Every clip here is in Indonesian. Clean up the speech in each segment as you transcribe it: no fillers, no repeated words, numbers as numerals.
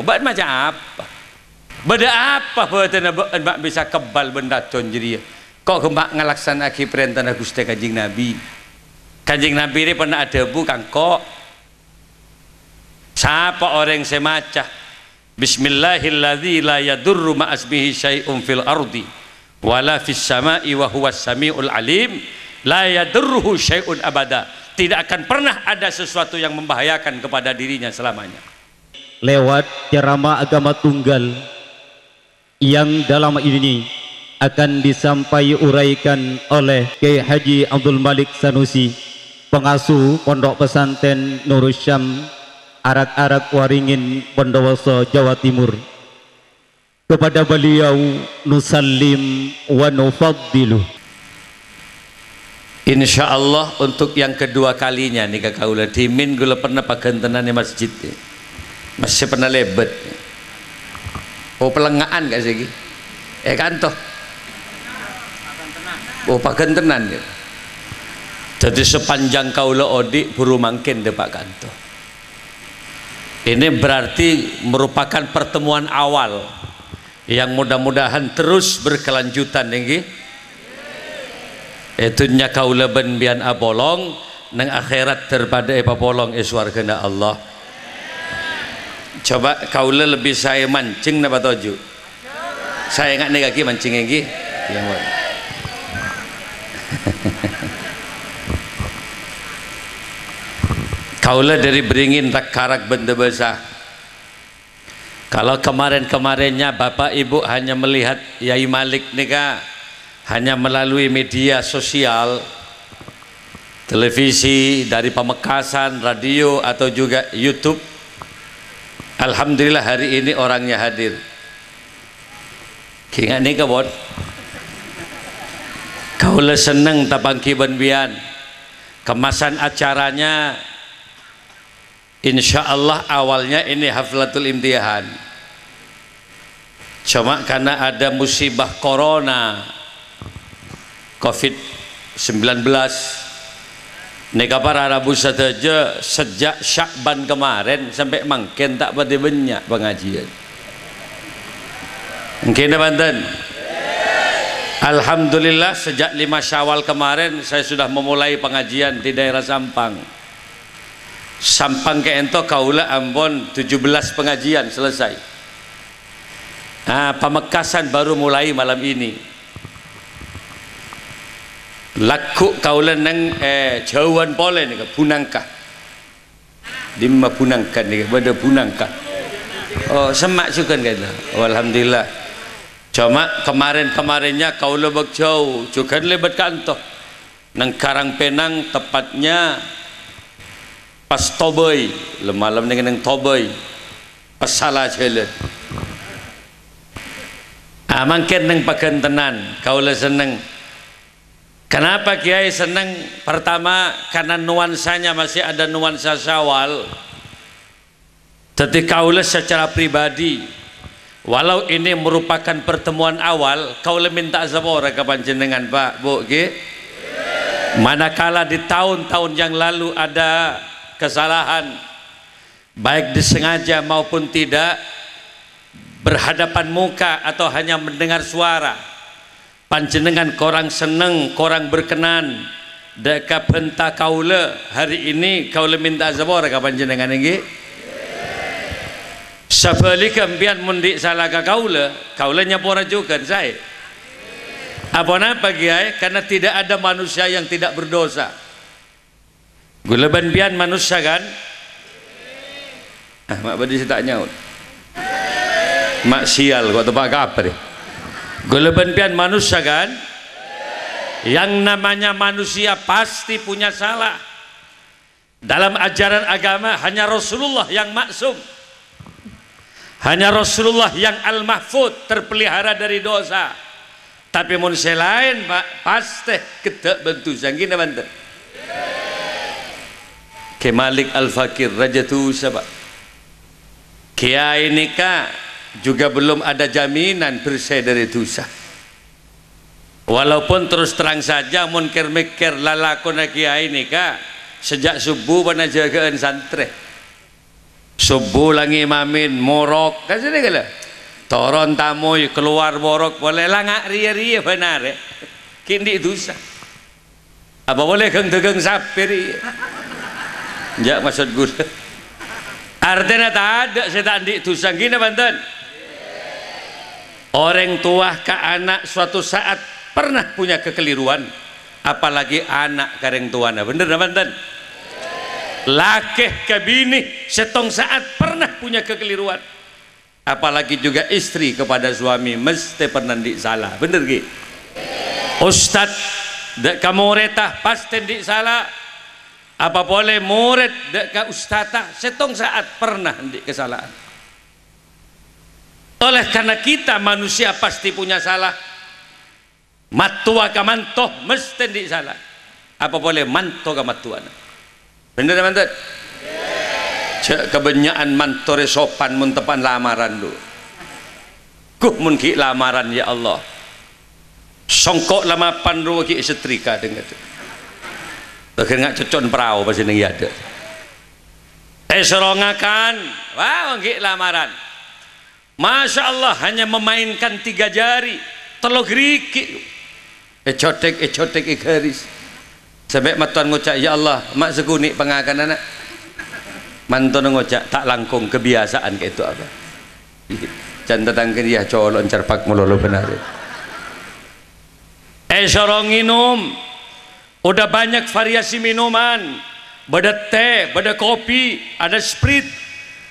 Mbak macam apa? Beda apa mbak bisa kebal benda ton jadi kok mbak ngelaksanaki perintah Gusti Kanjeng Nabi. Kanjeng Nabi ini pernah ada bukan kok siapa orang yang semaca Bismillahilladzi la yadurru ma'asmihi syai'un fil ardi wala fis sama'i wa huwas samiul alim la yadurruhu syai'un abada. Tidak akan pernah ada sesuatu yang membahayakan kepada dirinya selamanya. Lewat ceramah agama tunggal yang dalam ini akan disampaikan uraikan oleh Kiai Haji Abdul Malik Sanusi, pengasuh Pondok Pesantren Nurul Syam, Arak-Arak Waringin, Bondowoso, Jawa Timur. Kepada beliau nusallim wa nufaddilu. Insyaallah untuk yang kedua kalinya nih kakak dimin gula pernah pagentenan di masjid masih pernah lebet. Oh pelengahan gak sih? Kan toh. Oh pagentenan ya. Jadi sepanjang kaula odik buru mangkin depak kanto. Ini berarti merupakan pertemuan awal yang mudah-mudahan terus berkelanjutan nggih. Itunya kaula ben bian abolong nang akhirat daripada epapolong iswargana Allah. Coba kaula lebih saya mancing napa toju? Saya ingat nih kaki mancing lagi. Yang kaula dari beringin karak benda besar. Kalau kemarin-kemarinnya Bapak Ibu hanya melihat Yai Malik nika hanya melalui media sosial, televisi, dari Pamekasan, radio atau juga YouTube. Alhamdulillah hari ini orangnya hadir. Kingat nih kabut. Kaula seneng tapangki benbian. Kemasan acaranya insya Allah awalnya ini haflatul imtihan. Cuma karena ada musibah corona COVID-19 neka para Rabu saja sejak Syakban kemarin sampai mangken tak pada banyak pengajian. Mungkin banten. Alhamdulillah sejak 5 Syawal kemarin saya sudah memulai pengajian di daerah Sampang. Sampang ke ento kaula Ambon 17 pengajian selesai. Nah, Pamekasan baru mulai malam ini. Laku kaulah nang jauhan pole nih punangkah dimma punangkan nih pada punangkah oh semak sukan kata oh, alhamdulillah cuma kemarinnya kaulah berjauh juga lebat kantor nang Karang Penang tepatnya pas Toboy malam dengan nang Toboy pas salah jalan mangken nang pagentenan kaulah seneng. Kenapa Kiai senang? Pertama karena nuansanya masih ada nuansa Syawal. Jadi kaula secara pribadi, walau ini merupakan pertemuan awal, kaula minta sabora ke panjenengan Pak Bu, okay? Manakala di tahun-tahun yang lalu ada kesalahan, baik disengaja maupun tidak, berhadapan muka atau hanya mendengar suara. Panjenengan korang seneng, korang berkenan deka benta kaula hari ini kaula minta zabora ka panjenengan nggih. Sabalika mbian mundi salah ka kaula nyapora juga saya. Apa napa Kiai? Karena tidak ada manusia yang tidak berdosa. Gula bian manusia kan? Mak badi tak nyaut. Mak sial kok tempat kabar. Geleban pian manusia kan? Yang namanya manusia pasti punya salah. Dalam ajaran agama hanya Rasulullah yang maksum. Hanya Rasulullah yang al-mahfud terpelihara dari dosa. Tapi manusia lain Pak pasti kedak bentusan gini banten. Kiai Malik Al-Fakir Raja Tusa Pak. Kiai nikah juga belum ada jaminan bersih dari dosa. Walaupun terus terang saja munkir mikir lalakon kiai nikah sejak subuh pada jagaan santri. subuh langi mamin morok kan sini kala toron tamoy keluar borok boleh langak ria benar ya kini dosa apa boleh geng sapir ya maksud gue artinya tak ada setan di dosa gini banten orang tua ke anak suatu saat pernah punya kekeliruan apalagi anak kareng tuana bener banten laki ke bini setong saat pernah punya kekeliruan apalagi juga istri kepada suami mesti pernah salah bener ki ustad dek kamu retah pasti salah apa boleh murid dek ka ustadah setong saat pernah kesalahan oleh karena kita manusia pasti punya salah matua ka mantoh mesti salah apa boleh manto ka matuana bener teman-teman cek kebanyakan mantore sopan muntepan lamaran lu kuh mun ki lamaran ya Allah songkok lamapan lu ki setrika dengan itu bahkan nggak cocok perahu pasti neng ada serongakan wah ki lamaran Masya Allah hanya memainkan 3 jari telok riki ecotek garis sampai matuan ngocak ya Allah mak seguni pengakan anak mantan ngocak tak langkung kebiasaan kayak itu apa jangan datangkan ya colon cerpak melulu benar sorong minum udah banyak variasi minuman ada teh, ada kopi, ada sprit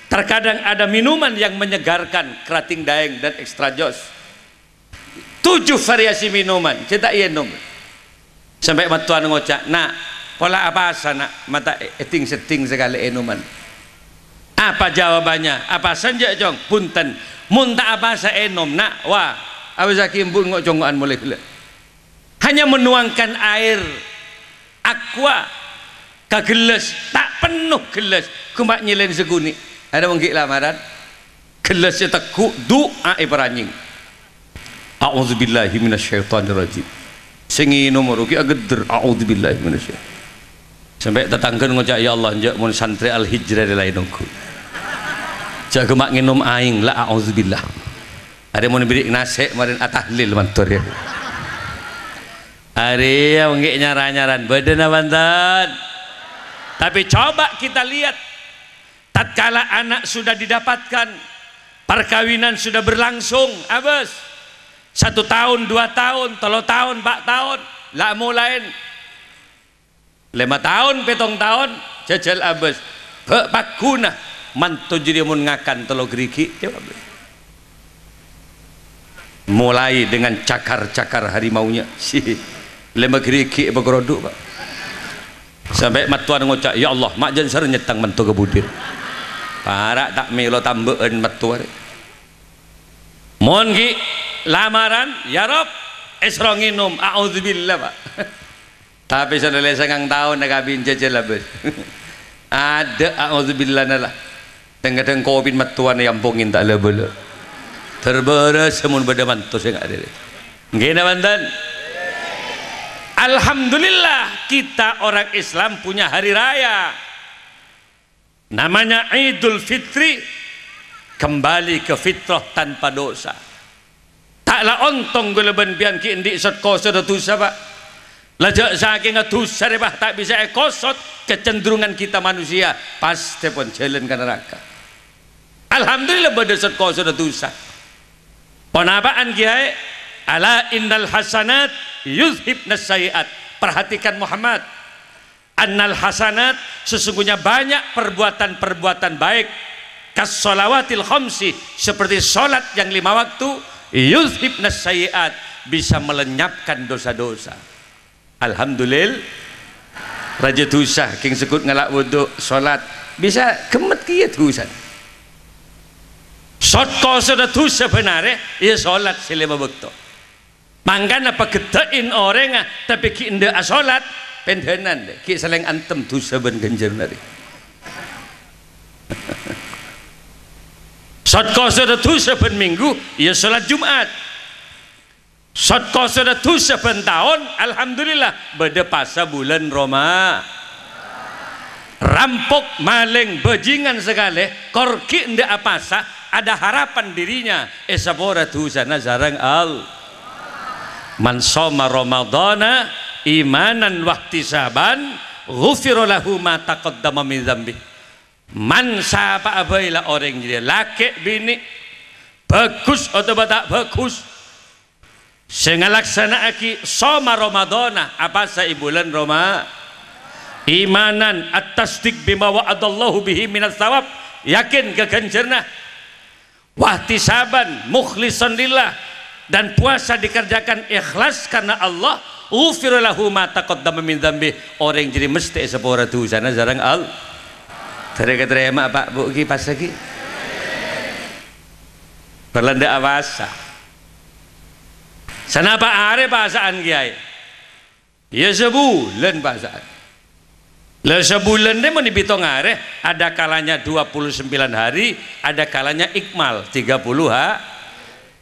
terkadang ada minuman yang menyegarkan kerating daeng dan ekstra jos 7 variasi minuman kita iya nom sampai matuan ngocak nak pola apa sana mata setting sekali enuman apa jawabannya apa saja jong punten munta apa sa enom nak wah abis akimbun ngok jongoan mulai hanya menuangkan air aqua ke gelas tak penuh gelas kumak nyelen seguni ada mengki lamaran gelasnya teku doa ibranying a'udzubillahi minasyaitonirrajim singi nomor ki ageder a'udzubillahi minasyaiton sampai tetanggan ngocak ya Allah njak mun santri al hijrah de lain nunggu jak gemak nginum aing la a'udzubillah ada mun bidik nasi marin atahlil mantur ya hari yang nggak nyaran badan banten tapi coba kita lihat tatkala anak sudah didapatkan perkawinan sudah berlangsung abes 1 tahun 2 tahun 3 tahun 4 tahun lah mulain 5 tahun 7 tahun jajal abes pak guna mantu jadi mun ngakan telok geriki mulai dengan cakar-cakar harimaunya si lema geriki begeroduk pak sampai matuan ngocak ya Allah mak jan ser nyetang mantu kebudir para tak melo tambeun matuan mon ki lamaran ya Rob esrong nginum a'udzubillah pak tapi sudah lesengang tahun nak kabin jajal abes ada a'udzubillah nalah kadang covid matuan yang pungin tak lebel terberes semun beda mantu saya nggak ada gini mantan alhamdulillah kita orang Islam punya hari raya namanya Idul Fitri kembali ke fitrah tanpa dosa taklah ontong guleben pian ki indik sot koso dosa pak lajak saking dosa bah tak bisa ekosot kecenderungan kita manusia pasti pun jalan ke neraka alhamdulillah pada sot koso dosa penapaan kiai ala innal hasanat yuzhibnas sayiat perhatikan Muhammad annal hasanat sesungguhnya banyak perbuatan-perbuatan baik kas sholawatil khamsi seperti sholat yang 5 waktu yuzhibnas sayiat bisa melenyapkan dosa-dosa alhamdulillah raja dosa king sekut ngalak wudhu sholat bisa kemet kia dosa sotko sudah dosa benar ya sholat selama waktu mangkana apa gedain orang tapi ki indah sholat pendenan deh ki seleng antem dosa ben ganjar nari sotko sudah dosa ben minggu ya sholat Jumat sotko sudah dosa ben tahun alhamdulillah beda pasa bulan rampok, maling, bajingan segala, korki ndak apa sah, ada harapan dirinya. Esapora tu sana zarang al. Man shoma Ramadana imanan wahtisaban, ghufira lahu ma taqaddama min dzambi. Man sapa abaila orang dia laki bini bagus atau tak bagus, sing nglaksanakake shoma Ramadana apa sa bulan Roma, imanan at-tasdiq bima wa'adallahu bihi minas thawab, yakin keganjarna, wahtisaban mukhlishan lillah, dan puasa dikerjakan ikhlas karena Allah, ghufira lahu ma taqaddama min dzambi, orang jadi mesti sepora dosana jarang al. Terima Pak Bu ki pas lagi berlanda awasa sana Pak are pasaan kiai ya sebulan pasaan lah sebulan deh mau dibitung are, ada kalanya 29 hari, ada kalanya ikmal 30 ha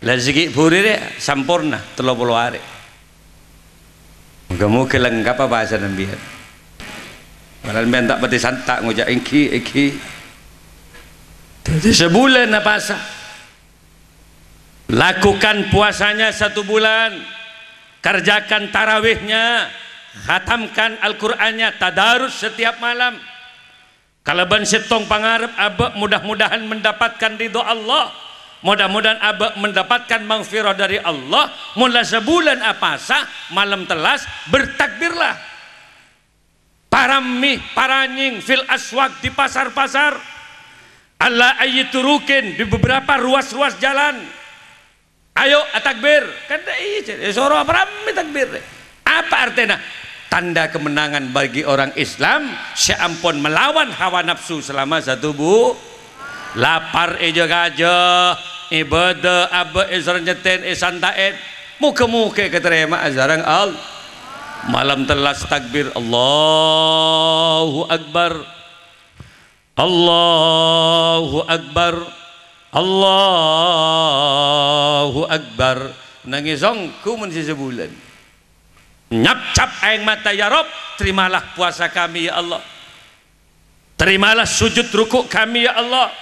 lah segi buri deh sampurna 30 hari. Moga-moga lengkap apa bahasa Nabi. Padahal men tak pati santak ngojak iki. Jadi sebulan apa sah? Lakukan puasanya 1 bulan, kerjakan tarawihnya, khatamkan Al-Qur'annya, tadarus setiap malam. Kalau ban setong pangarep abak mudah-mudahan mendapatkan ridho Allah, mudah-mudahan abak mendapatkan maghfirah dari Allah. Mula sebulan apa sah, malam telas bertakbirlah. Paramih paranying fil aswak, di pasar-pasar, Allah ayiturukin di beberapa ruas-ruas jalan. Ayo takbir, kan soro paramih takbir. Apa artinya? Tanda kemenangan bagi orang Islam, seampun melawan hawa nafsu selama 1 bu. Lapar jaga ibadah abah izran nyeten santaet, muka-muka keterima azarang al. Malam telas takbir Allahu Akbar, Allahu Akbar, Allahu Akbar. Nangisong kumun si sebulan nyap-cap aing mata ya Rob, terimalah puasa kami ya Allah, terimalah sujud rukuk kami ya Allah,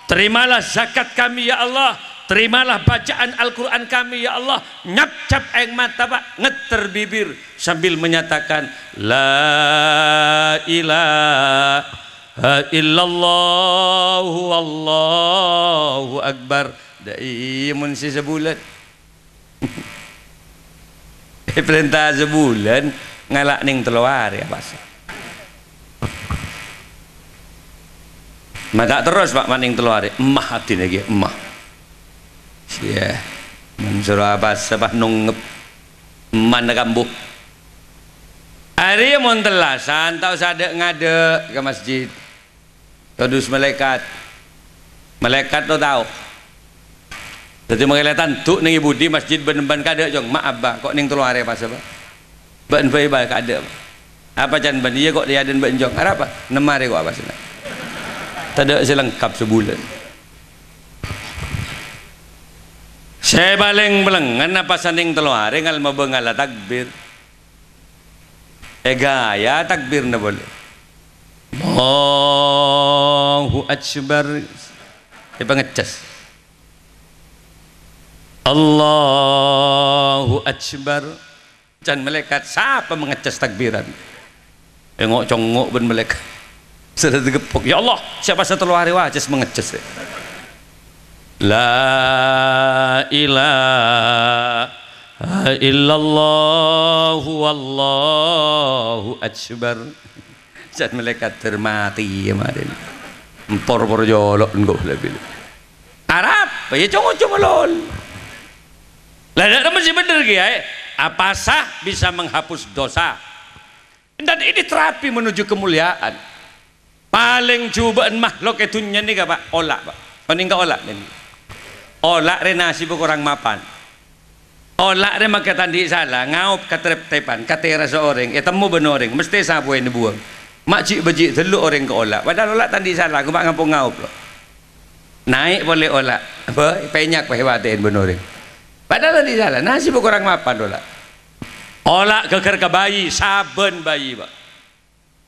terimalah zakat kami ya Allah, terimalah bacaan Al-Quran kami ya Allah. Nyap-cap aing mata Pak, ngeter bibir sambil menyatakan la ilaha illallah wallahu akbar. Daimun si sebulan perintah sebulan ngalak ning teluar ya Pak. Mata terus Pak maning teluar emah hati lagi emah. Ya, mensuruh apa sebab nungep mana kambuh. Hari mau telasan, tahu sadek ngade ke masjid. Todus malaikat tuh tahu. Jadi mengelatan tuh ning ibu di masjid ben-ben kade jong maaf bah kok ning telu are pas apa. Ben bae bae kade. Apa jan ben iya kok dia den ben jong. Apa? 6 hari kok apa sana. Tade selengkap sebulan. Saya paling belengan apa saning telu hari ngal mabengala takbir. Gaya takbir na boleh. Allahu Akbar. Pangecas. Allahu Akbar. Jan malaikat siapa mengecas takbiran? Engok congok ben malaikat. Sudah digepok. Ya Allah, siapa satu hari wajib mengecas. La ilaha illallah wallahu akbar. Saat malaikat termati ya maden. Empor-por jolok engkau lebih. Arab, ya cuma lol. Lah dak mesti bener ki ya. Apa sah bisa menghapus dosa. Dan ini terapi menuju kemuliaan. Paling cobaan makhluk itu nih Pak, olak Pak. Paling enggak olak ini. Olak re nasi kurang mapan, olak re maka tandi salah ngaup katrep-tepan katera seorang temu benoreng mesti sapu yang dibuang makcik bejik teluk orang ke olak padahal olak tandi salah aku mak ngampung ngaup loh naik boleh olak apa penyak hewatin benoreng padahal tandi salah nasi kurang mapan olak geger ke bayi saben bayi Pak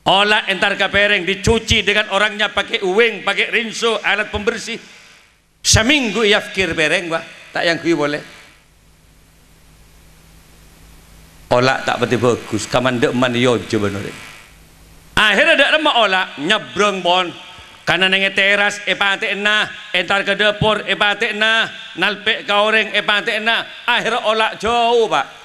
Olah entar ke pereng dicuci dengan orangnya pakai uweng, pakai rinso, alat pembersih. Seminggu yafkir pereng bah, tak yang kui boleh. Olah tak betul bagus, kaman dek man yo coba nore. Akhirnya dak remah olah nyebrang bon. Karena nenge teras epate na, entar ke dapur epate na, nalpek ka orang epate na. Akhirnya olah jauh pak.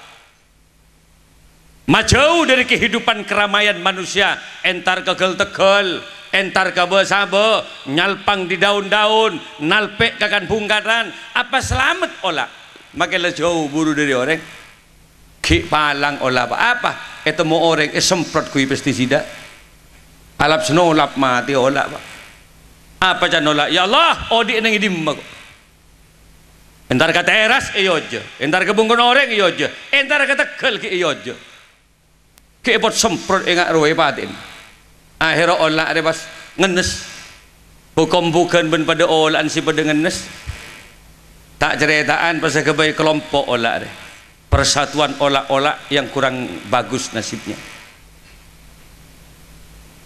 Jauh dari kehidupan keramaian manusia. Entar ke gel-tegel, entar ke besabe, nyalpang di daun-daun, nalpek kakan bungkaran. Apa selamat olah? Makanya jauh buru dari orang. Ki palang olah apa? Itu mau orang semprot kui pestisida. Alap senolap mati olah pak. Apa can nolak? Ya Allah, odi nang idim aku. Entar ka teras iyo aja, entar ke bungkun orang iyo aja, entar ke Tegal ki iyo aja. Ki pot semprot engak roe patin. Akhirnya olah ada pas ngenes. Bukan ben pada olahan si pada ngenes. Tak ceritaan pas kebaik kelompok olah deh. Persatuan olah-olah yang kurang bagus nasibnya.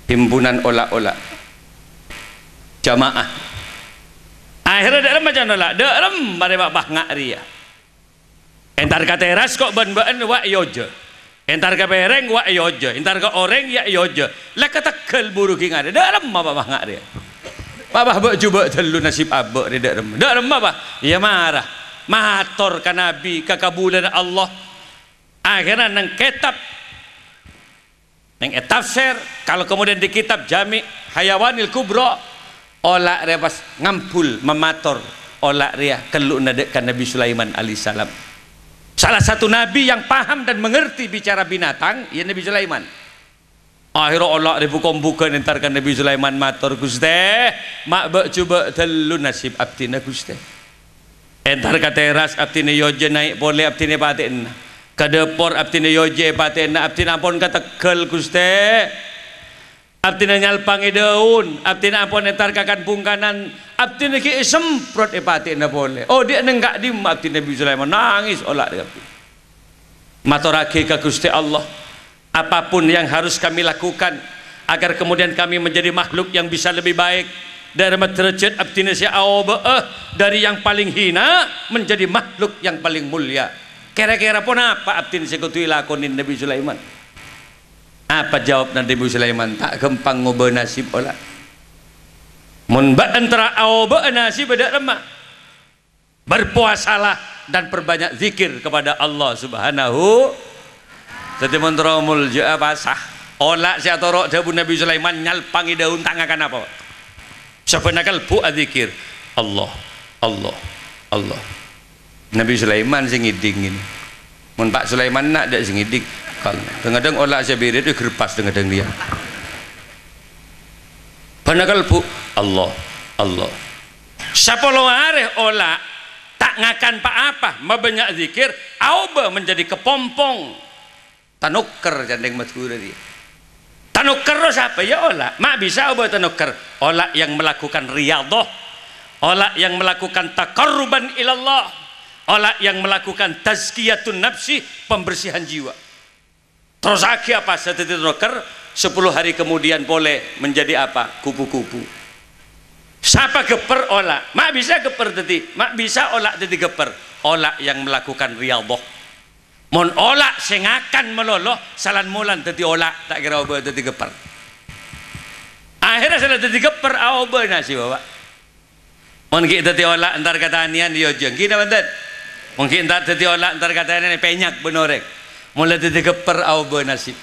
Himpunan olah-olah. Jamaah akhirnya dalam macam nolak dalam pada bah ngakria entar ke teras kok ban-ban wa yoje entar ke pereng wa yoje entar ke orang ya yoje lah ke Tegal buru king ada dalam bah ngakria babah bak coba telu nasib abak di dalam bah ya marah mahator ka nabi kakabulan Allah akhirnya nang kitab nang tafsir kalau kemudian di kitab Jami' Hayawanil Kubra olah repas ngampul memator olah ria keluk nadekkan Nabi Sulaiman alaihissalam. Salah satu nabi yang paham dan mengerti bicara binatang ya Nabi Sulaiman. Akhirnya olah dibuka-buka entarkan Nabi Sulaiman mator Gusti mak bak coba telu nasib abtina Gusti. Entar ka teras abtina yoje naik boleh abtina paten. Ka depor abtina yoje paten abtina pun ka Tegal Gusti. Abtina nyalpangi daun, abtina ampun entar kakan bungkanan, abtina ki semprot epatina boleh. Oh dia nenggak di abtina Nabi Sulaiman nangis olah dengan maturake ka Gusti Allah. Apapun yang harus kami lakukan agar kemudian kami menjadi makhluk yang bisa lebih baik dari derajat abtina si dari yang paling hina menjadi makhluk yang paling mulia. Kira-kira pun apa abtina si kutui lakonin Nabi Sulaiman? Apa jawab Nabi Sulaiman? Tak gempang ngubah nasib olah. Mun ba antara awba nasib ada lemah. Berpuasalah dan perbanyak zikir kepada Allah Subhanahu. Jadi mentramul ja basah. Olah si atorok dabu Nabi Sulaiman nyalpangi daun tangakan apa? Sebenarnya bu adzikir Allah Allah Allah. Nabi Sulaiman sing ngiding ini. Mun Pak Sulaiman nak dak sing ngiding. Kadang-kadang olah sabiri itu gerpas dengan dia. Panakal bu Allah Allah. Siapa lo areh olah tak ngakan pak apa, mabanyak zikir, auba menjadi kepompong. Tanuker jandeng mathura dia. Tanuker siapa ya olah? Mak bisa auba tanuker. Olah yang melakukan riyadhah, olah yang melakukan taqarruban ilallah, olah yang melakukan tazkiyatun nafsi, pembersihan jiwa. Terus akhir apa setelah roker 10 hari kemudian boleh menjadi apa kupu-kupu. Siapa geper olah? Mak bisa geper tadi, mak bisa olah tadi geper. Olah yang melakukan riyadhah. Mon olah sengakan meloloh salan mulan tadi olah tak kira apa tadi geper. Akhirnya salah tadi geper apa nasi bawa. Mon kita tadi olah antar katanian yo jeng kita bantet. Mungkin tak tadi olah antar katanian penyak benorek. Mulai dari geper auba nasib.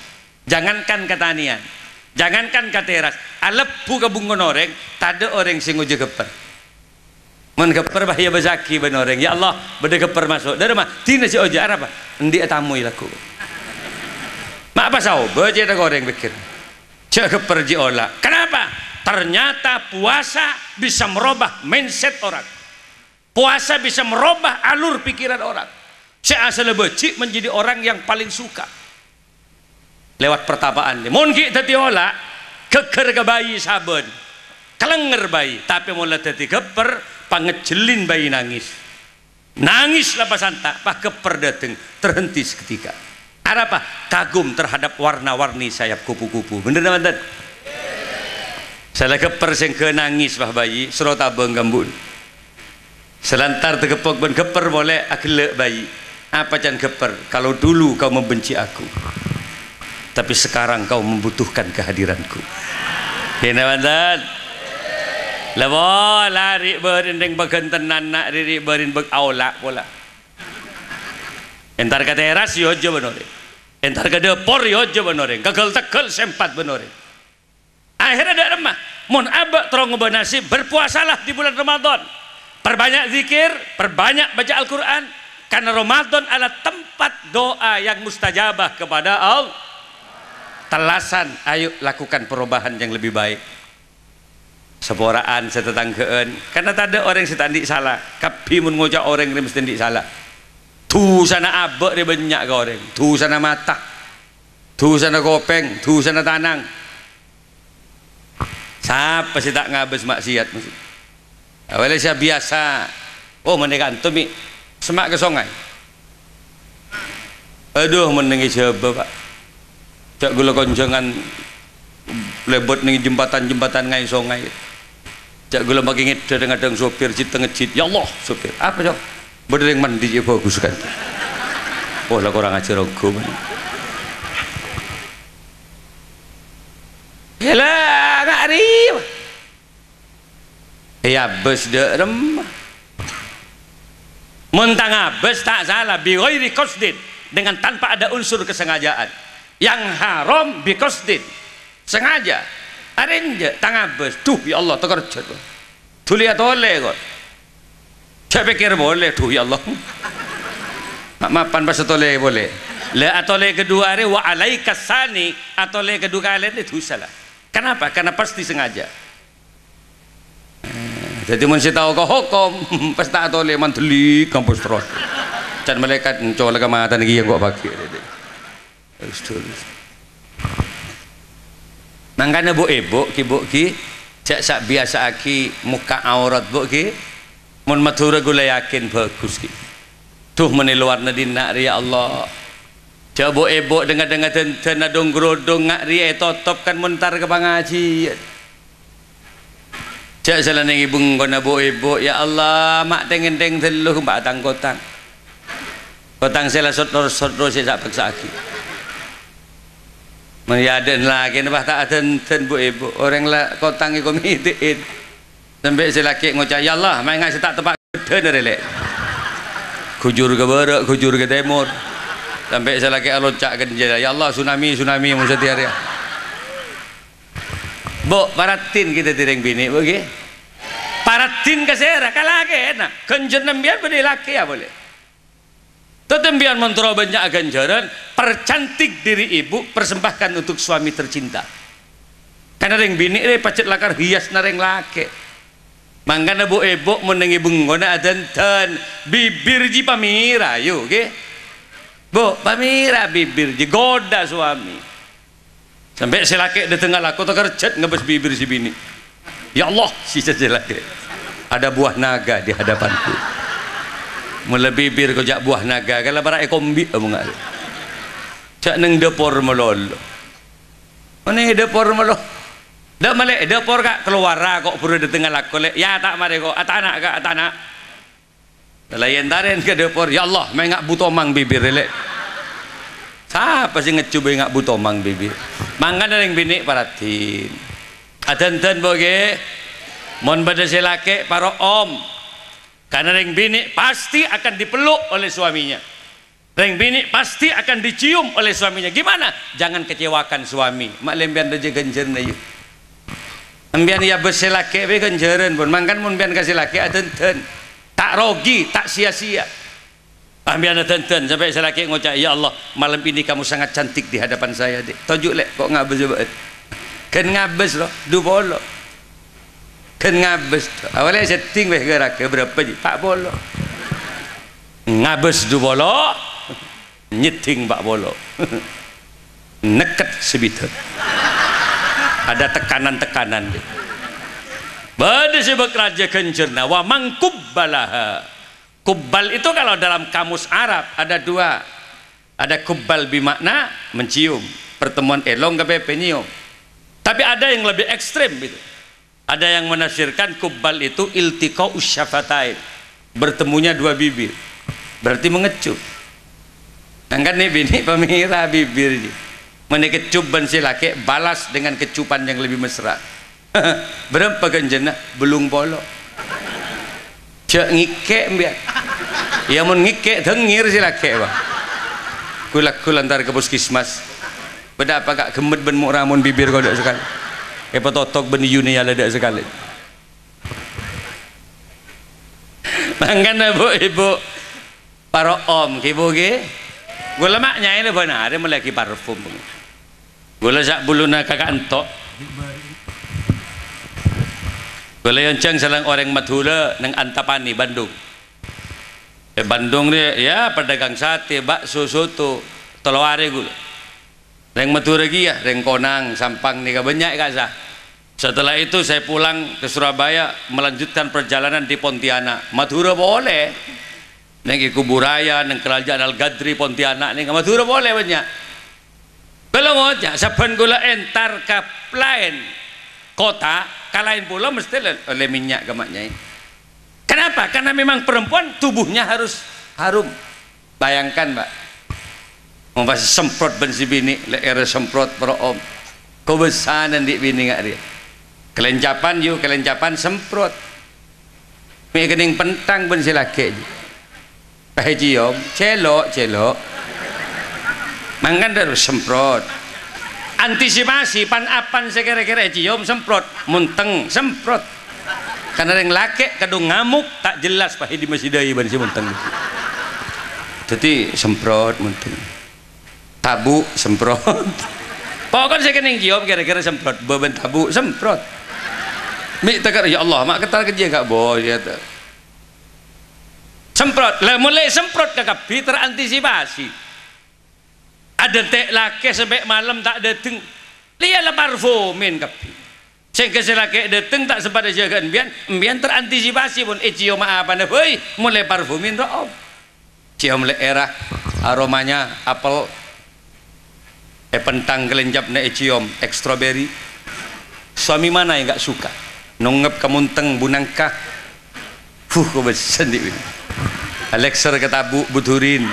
Jangankan katanian, jangankan kateras, alepu kabungon orang, tak ada orang sing uji geper. Mun geper bahaya bazaki benoreng. Ya Allah, beda geper masuk. Dari mah tina si oja apa? Endi tamu ilaku. Mak apa sauba je goreng pikir. Cek geper ji olah. Kenapa? Ternyata puasa bisa merubah mindset orang. Puasa bisa merubah alur pikiran orang. Saya asal becik menjadi orang yang paling suka lewat pertapaan. Mungkin tadi olah keker ke bayi sabun, kelenger bayi, tapi mulai tadi keper pangejelin bayi nangis, nangis lepas santak, pak keper dateng terhenti seketika. Ada apa? Kagum terhadap warna-warni sayap kupu-kupu. Bener teman-teman? Salah keper sing ke nangis bah bayi serota beng gambun. Selantar tegepok ben keper boleh agelek bayi. Apa can keper? Kalau dulu kau membenci aku, tapi sekarang kau membutuhkan kehadiranku. Ya teman-teman. Labo lari berin deng bagentenan nak riri berin beg aula pula. Entar ke teras yo aja benore. Entar ke dapur yo aja benore. Gagal tekel sempat benore. Akhirnya ada remah. Mun abak terong ngebanasi berpuasalah di bulan Ramadan. Perbanyak zikir, perbanyak baca Al-Quran. Karena Ramadan adalah tempat doa yang mustajabah kepada Allah. Telasan, ayo lakukan perubahan yang lebih baik. Seporaan setetanggaan. Karena tak ada orang yang setandik salah. Tapi mun ngocak orang yang mesti tandik salah. Tu sana abak dia banyak ke orang. Tu sana mata. Tu sana kopeng. Tu sana tanang. Siapa sih tak ngabes maksiat? Awalnya saya biasa. Oh menekan tu mi semak ke sungai. Aduh menengi siapa pak. Cak gula konjangan lebot nih jembatan ngai sungai. Cak gula makin ngit kadang-kadang sopir cita ngecit. Ya Allah sopir. Apa cok? Berdering mandi je bagus kan. Oh lah kurang ajar aku. Yalah ngak rib. Ya bes de remah. Muntang abes tak salah bi ghairi qasdin, dengan tanpa ada unsur kesengajaan. Yang haram bi qasdin, sengaja. Arenje tang abes. Tuh ya Allah tekerjet. Tuh lihat oleh kok. Saya pikir boleh tuh ya Allah. Maafan bahasa tole boleh. Le atole kedua hari wa alaika sani atole kedua kali itu salah. Kenapa? Karena pasti sengaja. Jadi mun si tahu kau hukum pasti atole mantuli kampus terus. Dan malaikat mencoba lagi mata lagi yang kau pakai. Mangkana bu ki sak biasa aki muka aurat bu ki. Mun matura gula yakin bagus ki. Tuh meni luar nadina ya Allah. Coba ebo dengar ten adong grodong ngak ria totop kan mentar ke pangaji. Cak salah nengi bungkon abo ebo ya Allah mak teng teluh batang kotang. Kotang sela sotro saya paksa aki. Menyaden lagi nabah tak ten bu ebo orang lah kotang iku mitiin. Sampai selaki ngocak ya Allah main ngasih tak tempat gede relek. Kujur ke barat, kujur ke timur. Sampai saya lagi alocak genjela ya Allah tsunami musa tiar ya. Bo paratin kita tireng bini bagi. Paratin ke sera kalage enak. Kenjen nembian beri laki ya boleh. Tetembian mentero banyak ganjaran, percantik diri ibu, persembahkan untuk suami tercinta. Karena reng bini pacet lakar hias nareng laki. Mangkana bu ebo menengi bungona adan bibir ji pamira yuk ke bu pamira bibir ji goda suami sampai selaki di tengah laku terkerjat ngebes bibir si bini ya Allah si selaki ada buah naga di hadapanku mulai bibir kau jak buah naga kalau para ekombi kamu nggak cak neng dapur melolo mana dapur melolo. Dak malek dapur kak keluar kok perlu di tengah laku lek ya tak mari kok atanak kak atanak layan taren ke dapur ya Allah main ngak butomang bibir lek siapa sih ngecoba ngak butomang bibir mangkan yang bini paratin adan boge mon pada selake para om karena yang bini pasti akan dipeluk oleh suaminya yang bini pasti akan dicium oleh suaminya gimana jangan kecewakan suami mak lembian aja genjerna yuk ambian ya beselake be ganjaran pun mangkan mun bian kasih laki aten tak rogi tak sia-sia ambian aten sampai selaki ngocak ya Allah malam ini kamu sangat cantik di hadapan saya dek tojuk lek kok ngabes banget kan ngabes loh du bolo kan ngabes awalnya setting weh gerak berapa ji pak bolo ngabes du bolo nyeting pak bolo neket sebitur ada tekanan-tekanan pada sebab raja kencerna wa mangkubbalaha kubbal itu kalau dalam kamus Arab ada dua Ada kubbal bimakna mencium, pertemuan elong ke penyium. Tapi ada yang lebih ekstrim gitu. Ada yang menafsirkan kubbal itu iltiqa'us syafatain, bertemunya dua bibir, berarti mengecup. Kan nih bini pemirsa bibir ini menikecup ban si laki balas dengan kecupan yang lebih mesra. Berapa ganjena belum bolok cek ngike biar ya mau ngike dengir si laki bang kulak antar ke puskesmas beda apa kak gemet ben ramun bibir kau ada sekali totok ben yuni ada sekali. Mangkan ibu para om kibu ge gue lemaknya ini benar ada melaki parfum gue lesak buluna kakak entok gue leonceng selang orang Madura neng Antapani Bandung. Bandung dia ya pedagang sate bakso soto telaware gue reng Madura ya reng Konang Sampang nih banyak kak sah. Setelah itu saya pulang ke Surabaya melanjutkan perjalanan di Pontianak. Madura boleh neng Kuburaya neng Kerajaan Al-Gadri Pontianak nih Madura boleh banyak. Kalau mau aja saban gula entar ke lain kota kalahin pula mesti oleh minyak gemaknya ini. Kenapa? Karena memang perempuan tubuhnya harus harum. Bayangkan mbak mau pas semprot bensi bini leer semprot pro om kebesaran di bini nggak dia kelencapan yuk kelencapan semprot mi kening pentang bensi laki pahaji om celok mangan harus semprot antisipasi pan-apan sekira-kira cium semprot munteng semprot karena yang laki kadung ngamuk tak jelas pakai di masjid daya ban si munteng jadi semprot munteng tabu semprot pokoknya saya kena cium kira-kira semprot beban tabu semprot mi takar ya Allah mak ketar kerja gak boleh ya semprot lah mulai semprot kakak terantisipasi. Ada tek laki sampai malam tak dateng lihatlah parfumin kapi sehingga si laki dateng tak sempat jaga biar terantisipasi pun cium apa nih boy mulai parfumin roh cium leerah aromanya apel pentang kelencap nih cium strawberry suami mana yang gak suka nongep kemunteng bunangkah kebesan di Alexer ketabu buturin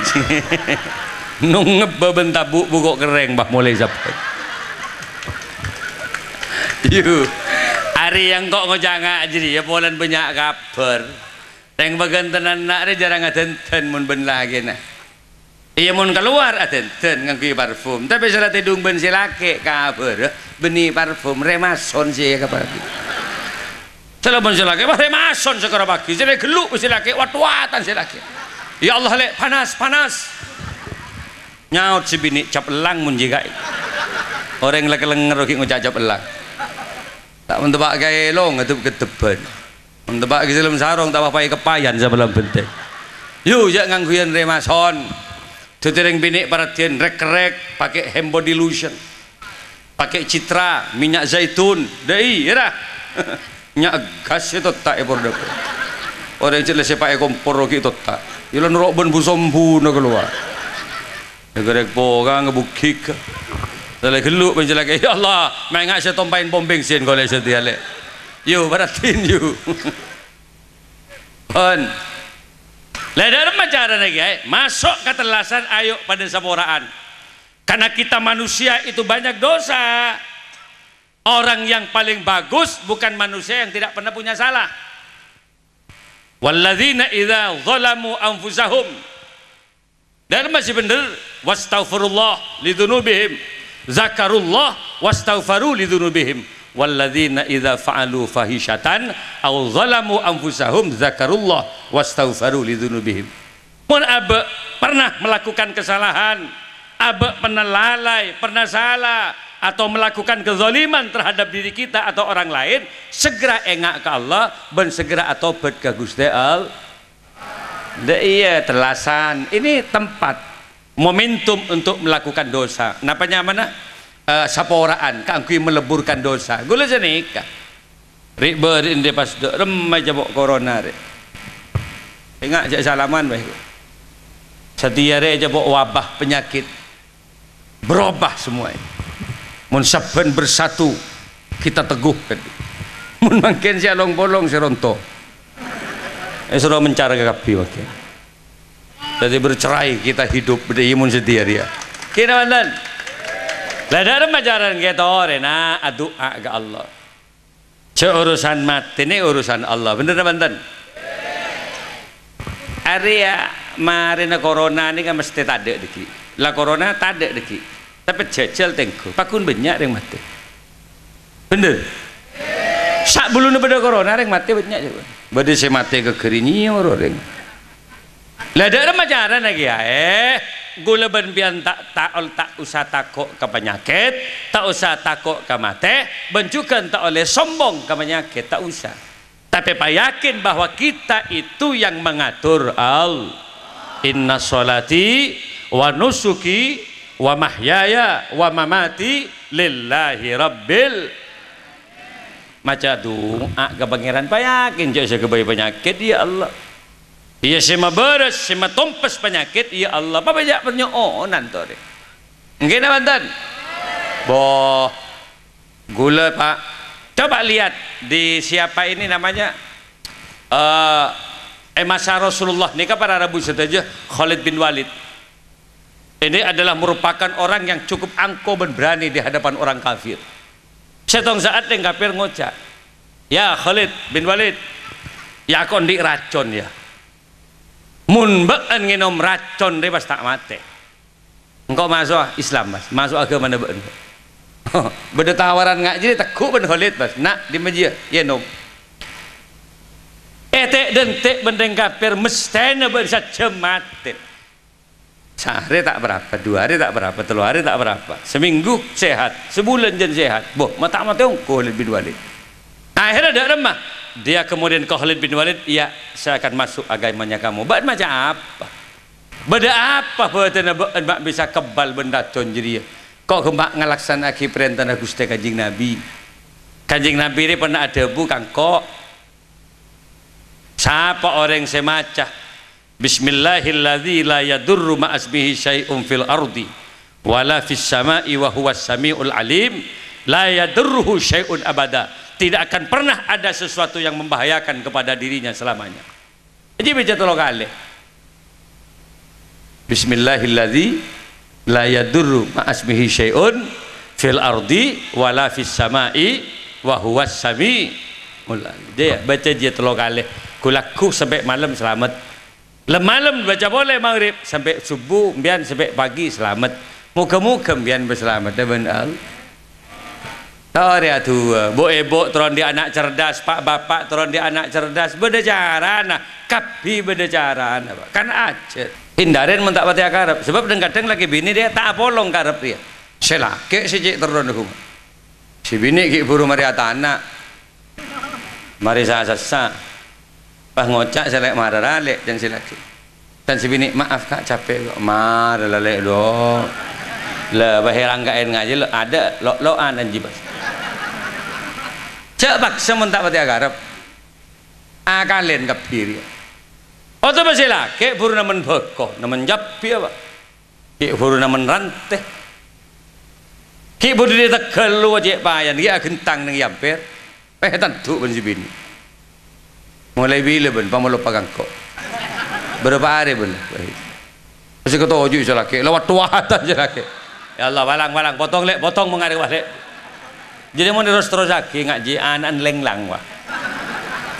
nungep beban tabu bukok kereng bah mulai sampai yuk hari yang kok ngojanga jadi ya polan banyak kabar yang bagian tenan nak jarang adenten mun ben lagi nah iya mun keluar adenten nganggo parfum tapi salah tidung ben si laki kabar beni parfum remason sih kabar salah ben si laki remason sekarang pagi jadi geluk si laki wat-watan si laki ya Allah lek panas nyaut si bini cap elang mun jigai orang lagi lenger ngocak cap elang tak mentebak gaya lo ngetup keteban mentebak giselum sarong tak pakai kepayan sebelum benteng yuk jak ngangguyan remason tutireng bini perhatian rek-rek pakai hand body lotion pakai citra minyak zaitun dai ya nyak gas itu tak epor dapur orang jelas pakai kompor itu tak ilan rok ben busombu nak keluar negara poga ngebukik Dalai geluk menjelak ya Allah main ngak saya tompain pom bensin kalau setia le yuk baratin yuk on ledar macara lagi masuk ketelasan ayo pada saboraan karena kita manusia itu banyak dosa. Orang yang paling bagus bukan manusia yang tidak pernah punya salah. Walladzina idza zalamu anfusahum dan masih benar wastaghfirullah lidzunubihim zakarullah wastaghfaru lidzunubihim walladzina idza fa'alu fahishatan aw zalamu anfusahum zakarullah wastaghfaru lidzunubihim. Mun abe pernah melakukan kesalahan, abe pernah lalai, pernah salah atau melakukan kezaliman terhadap diri kita atau orang lain, segera engak ke Allah dan segera atobat ke Gusti Allah. Iya telasan ini tempat momentum untuk melakukan dosa napanya mana saporaan kangkui meleburkan dosa gula jenika riba inde pas remaja bok corona re enggak jak salaman bae setiap hari aja bawa wabah penyakit berubah semua. Mun saben bersatu kita teguhkan. Mun makin si along bolong si ronto. Sudah mencari kapi wakil. Jadi bercerai kita hidup berdaya mun setiap hari. Kira mandan. Lah dalam ajaran kita orena doa ke Allah. Urusan mati ini urusan Allah. Bener mandan. Area marina corona ini kan mesti tak ada deki. Lah corona tak ada deki. Tapi jajal tengku. Pakun banyak yang mati. Bener. Sak bulu pada corona yang mati banyak juga. Bade saya mati ke kerinyi orang. Lah ada majaran lagi ya. Gula benbian tak usah takut ke penyakit, tak usah takut ke mati, bencukan tak oleh sombong ke penyakit, tak usah. Tapi pak yakin bahwa kita itu yang mengatur inna sholati wa nusuki wa mahyaya wa mamati lillahi rabbil maca doa ke pangeran pak yakin jauh saya kebayi penyakit ya Allah iya sema beres sema tumpes penyakit ya Allah apa banyak penyoonan tuh deh mungkin bantan boh gula pak coba lihat di siapa ini namanya masa Rasulullah nikah para Rabu saja Khalid bin Walid ini adalah merupakan orang yang cukup angkuh dan berani di hadapan orang kafir. Setong saat yang kafir ngocak ya Khalid bin Walid ya kon di racun ya mun beun nginom racun dia pas tak mati engkau masuk Islam mas masuk agama mana beun beda tawaran ngaji tekuk ben Khalid mas nak di meja ya nom etek dentek bendeng kafir mestene bisa mati sehari tak berapa, 2 hari tak berapa, 3 hari tak berapa, seminggu sehat, sebulan jen sehat. Boh, mata Khalid bin Walid. Akhirnya ada remah. Dia kemudian ke Khalid bin Walid, ya saya akan masuk agamanya kamu. Bad macam apa? Beda apa betulnya mak bisa kebal benda con jadi. Kok kemak ngalaksanakan perintah Gusti Kanjeng Nabi. Kanjeng Nabi ini pernah ada bukan kok. Siapa orang yang semacam Bismillahilladzi la yadurru ma'asmihi syai'un fil ardi wala fis sama'i wa huwas samiul alim la yadurruhu syai'un abada tidak akan pernah ada sesuatu yang membahayakan kepada dirinya selamanya. Jadi baca tolong kali Bismillahilladzi la yadurru ma'asmihi syai'un fil ardi wala fis sama'i wa huwas samiul alim. Dia baca dia tolong kali kulaku sampai malam selamat. Malam baca boleh maghrib sampai subuh biar sampai pagi selamat muka-muka biar berselamat benar tahu tuh bo turun di anak cerdas pak bapak turun di anak cerdas beda cara nah kapi beda cara kan aja hindarin mentak pati akarep sebab kadang lagi bini dia tak polong karep dia selake si cik turun aku si bini ki buru mari anak mari sasa pas ngocak selek marah lek dan silaki dan si bini maaf kak capek kok marah lek dong lah bahirang kain ngaji ada lo-loan anjibas cak paksa mentak pati agarap akalin kapir ya oh tu masih laki buru namen beko namen japi apa ki buru namen ranteh ki buru dia tegal lu wajib payan dia gentang neng yampir tentu ben si bini mulai bila ben pamalo pagangko berapa hari ben masih ketujuh selaki lewat tuatan selaki ya Allah balang potong lek potong mengarik balik jadi mau terus lagi ngaji anan lenglang wah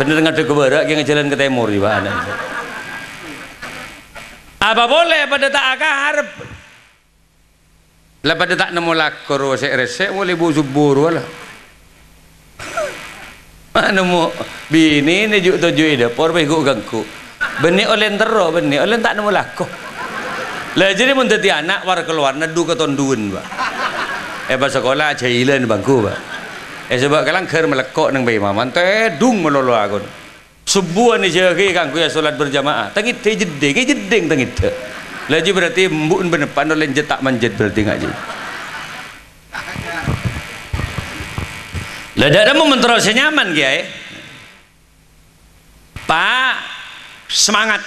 bener ngadu ke barat yang jalan ke timur di mana apa boleh pada tak akarep lah pada tak nemu lakor resek boleh busubur lah mana mau bini ni juk tuju ida por bego gangku benih olen tero benih olen tak nemu lako lah jadi mun dadi anak war keluar nedu ke tonduun ba pas sekolah jailan bangku ba sebab kalang keur melekok nang bayi maman teh dung melolo akon subuh ni jagi kangku ya salat berjamaah tangit teh jedeng tangit lah jadi berarti mbun benepan olen jetak manjet berarti ngaji lah ada momentor senyaman kiai pak semangat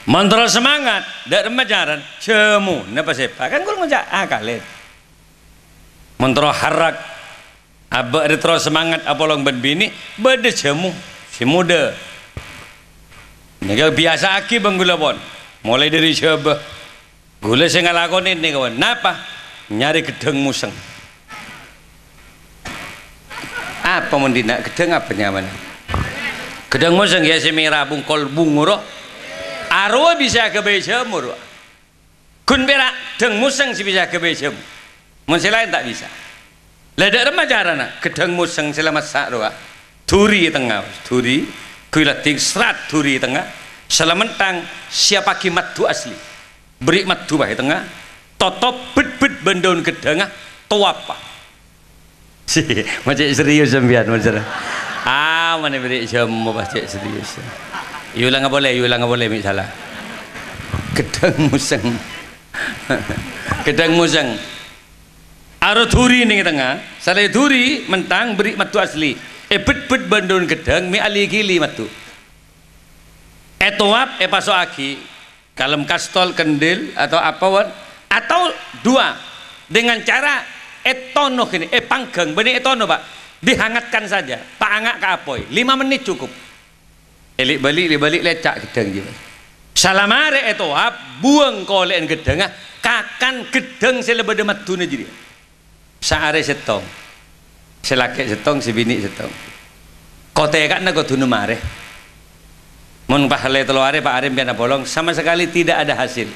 Mantra semangat dak remajaran cemu napa sepa kan kul ngajak kalian. Mantra harak abek retro semangat apolong ben bini bede cemu si muda. Nek biasa aki bang gula pon. Mulai dari coba gula sing ngalakonin nih kawan. Napa? Nyari gedeng museng. Apa mun dina gedeng apa nyaman? Gedeng museng ya semira bungkol bunguro. Arwah bisa ke becemur. Kun berak deng museng si bisa ke becem. Mun lain tak bisa. Ledak remajarana gedeng museng selamat sakroa. Duri tengah, duri kuilating serat duri tengah. Selamentang siapa kimat tu asli. Beri madu bah tengah. Totop bet bendon gedengah tuapa. Si, macam serius sembian macam. Mana beri jamu macam serius. Yulang nggak boleh misalnya. Gedeng museng. Gedeng museng. Aro duri ning tengah. Saleh duri mentang beri madu asli. Bet bendon gedeng mi ali gili madu. Etoap pasok aki. Kalem kastol kendil atau apa wan? Atau dua dengan cara etono gini, panggang, benih etono pak, dihangatkan saja, tak angak ke apoy, 5 menit cukup. Elik balik lecak gedeng juga. Salamare etoap, buang kolen gedeng, kakan gedeng selebada matune jadi. Saare setong, selake setong, sebini setong. Kote kan nago tunu mare. Mun pahle teluare Pak Arim biar bolong, sama sekali tidak ada hasil.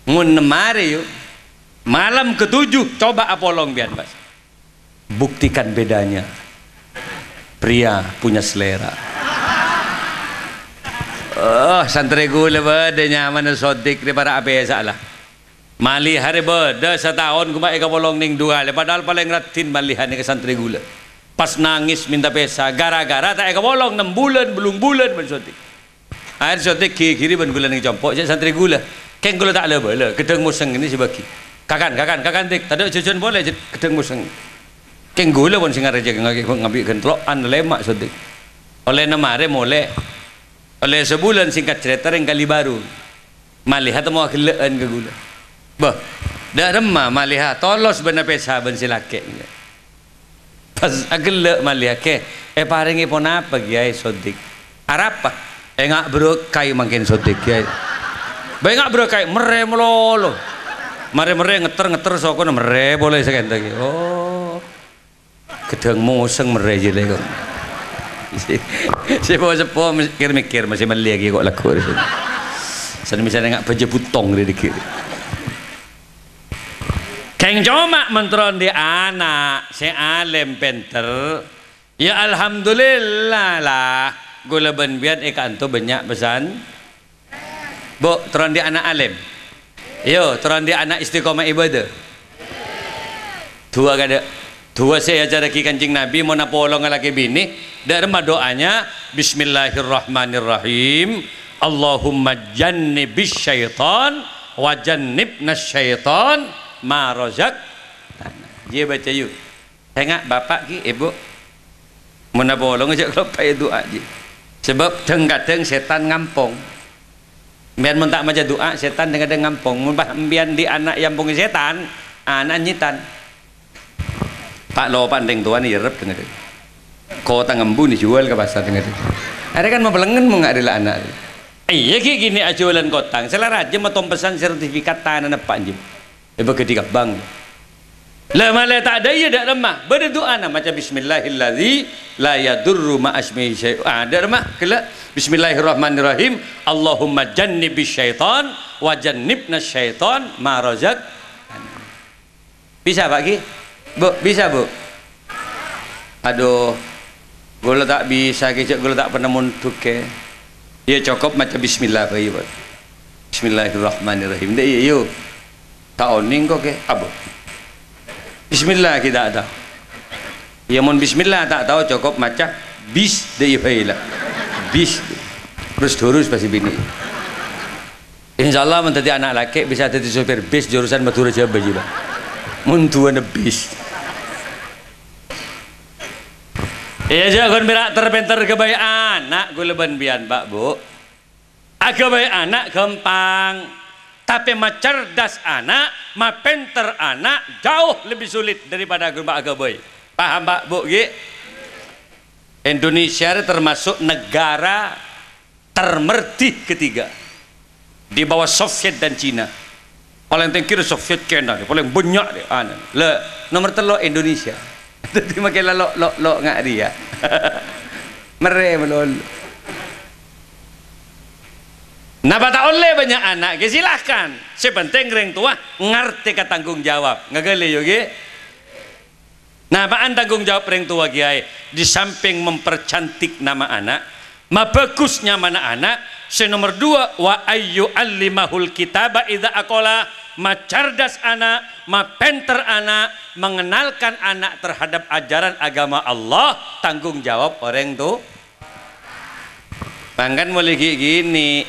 Mun mare yuk. Malam ke-7 coba apolong biar mas. Buktikan bedanya. Pria punya selera. Santri gula bade nyaman sodik daripada biasa lah. Mali hari bade setahun kuma eka polong ning dua. Padahal paling ratin malihan ke santri gula. Pas nangis minta pesa gara-gara tak eka polong 6 bulan belum bulan ben sodik. Air sodik kiri ben gula ning compok je santri gula. Keng gula tak leba gedeng museng ini sebagi. Kakan dik tadi jajan boleh gedeng museng keng gula pun singar aja ngambil gentlok an lemak sodik oleh namare mulai oleh sebulan singkat cerita yang kali baru malihat mau gelaan ke gula bah dah remah malihat tolos benar pesa ben silake pas agelak malihat ke paringi pon apa kiai sodik arapa ngak bro kai makin sodik kiai bae ngak bro kai mere melolo mare ngeter soko mere boleh sekali lagi. Oh, gedeng museng mere jile kok. Sepo mikir masih meli lagi kok laku. Sana misalnya ngak baja putong di kiri. Keng coma mentron di anak, si alim penter. Ya alhamdulillah lah. Gula ben biar ikan tu banyak pesan. Bu, tron di anak alim. Yo, terang dia anak istiqomah ibadah. Dua kada. Dua saya ajar lagi kancing Nabi mau napolong lagi bini. Dari doanya Bismillahirrahmanirrahim. Allahumma jannibis syaitan wa jannibnas syaitan ma razaq. Dia baca yuk. Tengok bapak ki ibu. Mau napolong aja kalau pakai doa je. Sebab kadang setan ngampong. Biar mentak maca doa setan dengan ngampong biar di anak yang pungi setan anak nyitan Pak lo pandeng tuan ya rep dengan kota ngembu nih jual ke pasar dengan ada kan mau belengen mau nggak ada anak iya gini ajualan kotang selera aja mau pesan sertifikat tanah apa anjing ibu ketika bang lah malah tak ada ya tak remah berdoa nama macam Bismillahirrahmanirrahim la yadurru ma asmi syai' ada remah kelak Bismillahirrahmanirrahim Allahumma jannibis syaitan wa jannibnas syaitan ma razaq. Bisa Pak Ki? Bu, bisa Bu? Aduh gula tak bisa kecek gula tak pernah muntuk ke ya cukup macam bismillah Pak Ibu. Bismillahirrahmanirrahim deh yuk tak oning kok ke abu bismillah kita ada ya mon bismillah tak tahu cukup macam bis deh ibadah bis terus pasti bini insyaallah menjadi anak laki bisa jadi sopir bis jurusan Madura Jawa Barat muntuan bis iya jangan berak terpenter kebayaan nak gue leban bian Pak Bu Agama anak gampang, tapi cerdas anak, pinter anak jauh lebih sulit daripada agama. Paham Pak Bu? Indonesia termasuk negara termerdih ketiga di bawah Soviet dan Cina. Paling tinggi Soviet China, paling banyak dia. Nomor 3 Indonesia. Jadi makin lo ngak dia. Mere melol. Nah, tak oleh banyak anak, silahkan. Sepenting orang tua ngerti ke tanggung jawab. Ngagale yo ge. Nah, apaan tanggung jawab orang tua kiai? Di samping mempercantik nama anak, bagusnya mana anak. Nomor 2, wa ayyu allimahul kitaba idza aqala, cerdas anak, pinter anak, mengenalkan anak terhadap ajaran agama Allah, tanggung jawab orang tuh. Bangkan mulai gini,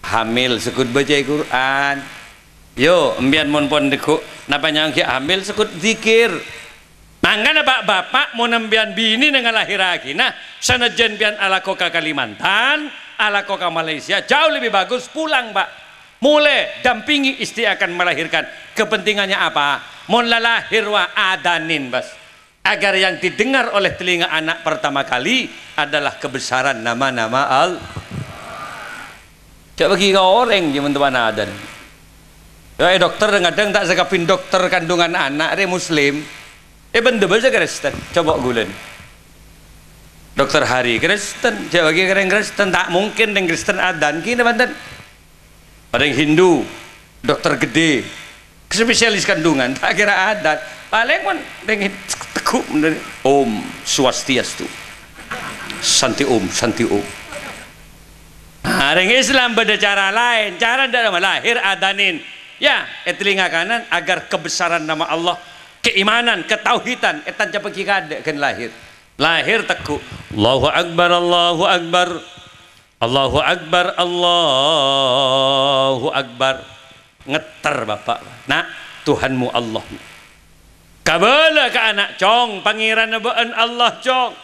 hamil sekut baca Quran. Yo, embian mon pon deku, napa nyangki hamil sekut zikir. Mangkan bapak mau nembian bini dengan lahir lagi. Nah, sanajan bian ala koka Kalimantan, ala koka Malaysia, jauh lebih bagus pulang Pak. Mulai dampingi istri akan melahirkan. Kepentingannya apa? Mau lahir wa adanin bas. Agar yang didengar oleh telinga anak pertama kali adalah kebesaran nama-nama Cak bagi kau orang teman-teman adan. Ya dokter kadang tak sekapin dokter kandungan anak muslim. Benda baca Kristen, coba gulen. Dokter Hari Kristen, coba bagi keren Kristen tak mungkin dengan Kristen adan kini banten. Ada yang Hindu, dokter gede, spesialis kandungan, tak kira adat. Paling pun dengan tekuk Om Swastiastu, Santi Om, Santi Om. Ada yang Islam beda cara lain, cara dalam lahir adanin. Ya, telinga kanan agar kebesaran nama Allah, keimanan, ketauhidan, etan cepat kikade kan lahir. Lahir tekuk. Allahu Akbar, Allahu Akbar. Allahu Akbar, Allahu Akbar. Ngeter bapak. Nak, Tuhanmu Allah. Kabala ke anak cong, pangeran beun Allah cong.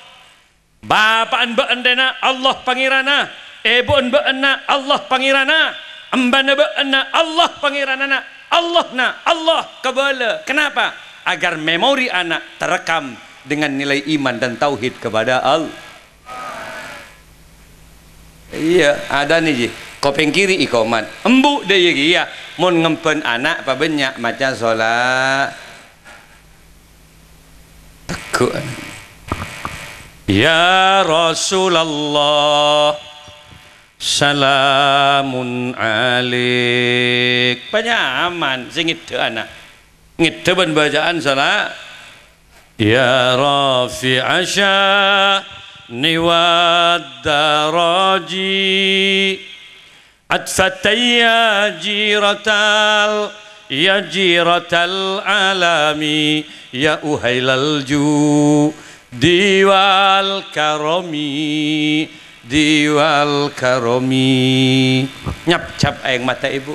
Bapaan beun dena Allah pangirana. Ebon beunna Allah pangirana. Embana beunna Allah pangirana. Allah na Allah kabala. Kenapa? Agar memori anak terekam dengan nilai iman dan tauhid kepada Allah. Iya, ada nih ji. Kopeng kiri ikoman. Embu deh ya. Mun ngempen anak apa banyak macam solat. Tekuk. Ya Rasulullah, salamun alik. Banyak aman singit anak. Ngide ban bacaan salat. Ya Rafi'asya niwad daraji atfataya jiratal ya jiratal alami ya uhailal ju diwal karomi diwal karomi. Nyap cap aing mata ibu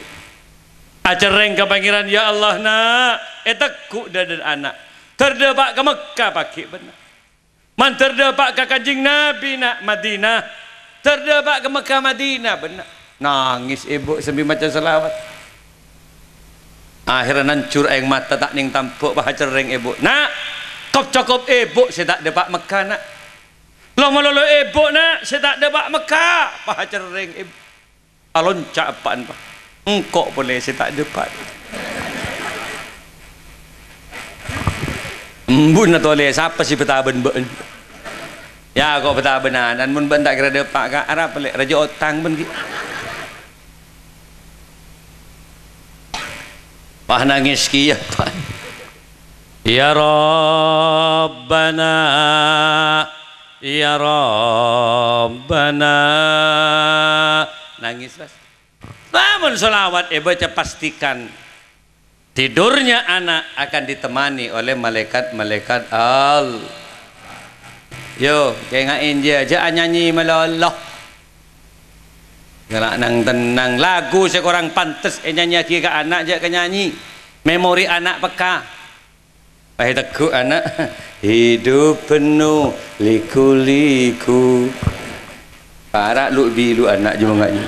acereng ke pangeran ya Allah nak etekku dadan anak terdepak ke Mekah pakai benar. Man terdepak ke Kanjeng Nabi nak Madinah. Terdepak ke Mekah Madinah benar. Nangis ibu sambil macam selawat. Akhirnya nancur aing mata tak ning tampuk bah cereng ibu. Nak, kop cokop ibu saya tak depak Mekah nak. Lo melolo ibu nak saya tak depak Mekah bah cereng ibu. Alon cak apaan bah. Engkok boleh saya tak depak. Embun atau oleh siapa sih petaben ben? Ya kok petabenan dan mun ben tak kira depak ka arah pelik raja otang ben ki. Wah nangis ki ya Pak. Ya Rabbana ya Rabbana nangis Mas. Namun selawat baca pastikan tidurnya anak akan ditemani oleh malaikat-malaikat Allah. Yo, kayak ngain aja nyanyi meloloh. Galak nang tenang lagu seorang pantes nyanyi ke anak aja ke nyanyi. Memori anak peka. Pai teguh anak hidup penuh liku-liku. Para lu bilu anak juga nyanyi.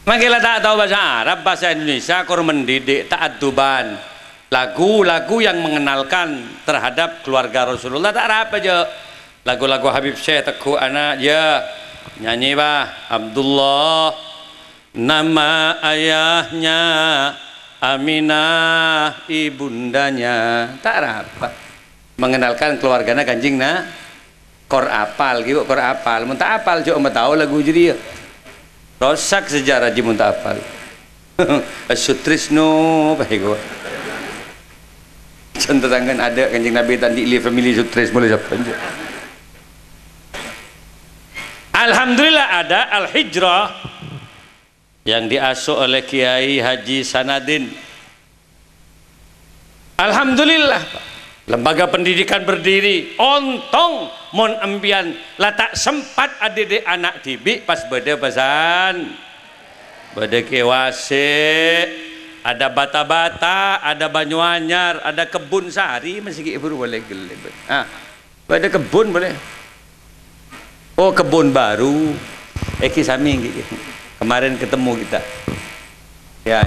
Makanya tak tahu bahasa Arab, bahasa Indonesia, kur mendidik ta'adduban. Lagu-lagu yang mengenalkan terhadap keluarga Rasulullah tak apa aja. Lagu-lagu Habib Syekh Teguh anak ya nyanyi bah Abdullah, nama ayahnya Aminah, ibundanya, tak apa. Mengenalkan keluarganya Kanjeng na kor apal gitu, kor apal. Mun tak apal cok mau tahu lagu jadi. Rosak sejarah di mun tak apal. Sutrisno baik gua. Contoh tangan ada Kanjeng Nabi tadi li family Sutris boleh siapa aja. Alhamdulillah ada Al-Hijrah yang diasuh oleh Kiai Haji Sanadin. Alhamdulillah Pak. Lembaga pendidikan berdiri ontong mon ambian latak sempat adik anak tibi pas beda pesan beda kewase ada bata-bata ada Banyuanyar ada kebun sari masih baru boleh gelebet beda kebun boleh oh kebun baru eki sami kemarin ketemu kita ya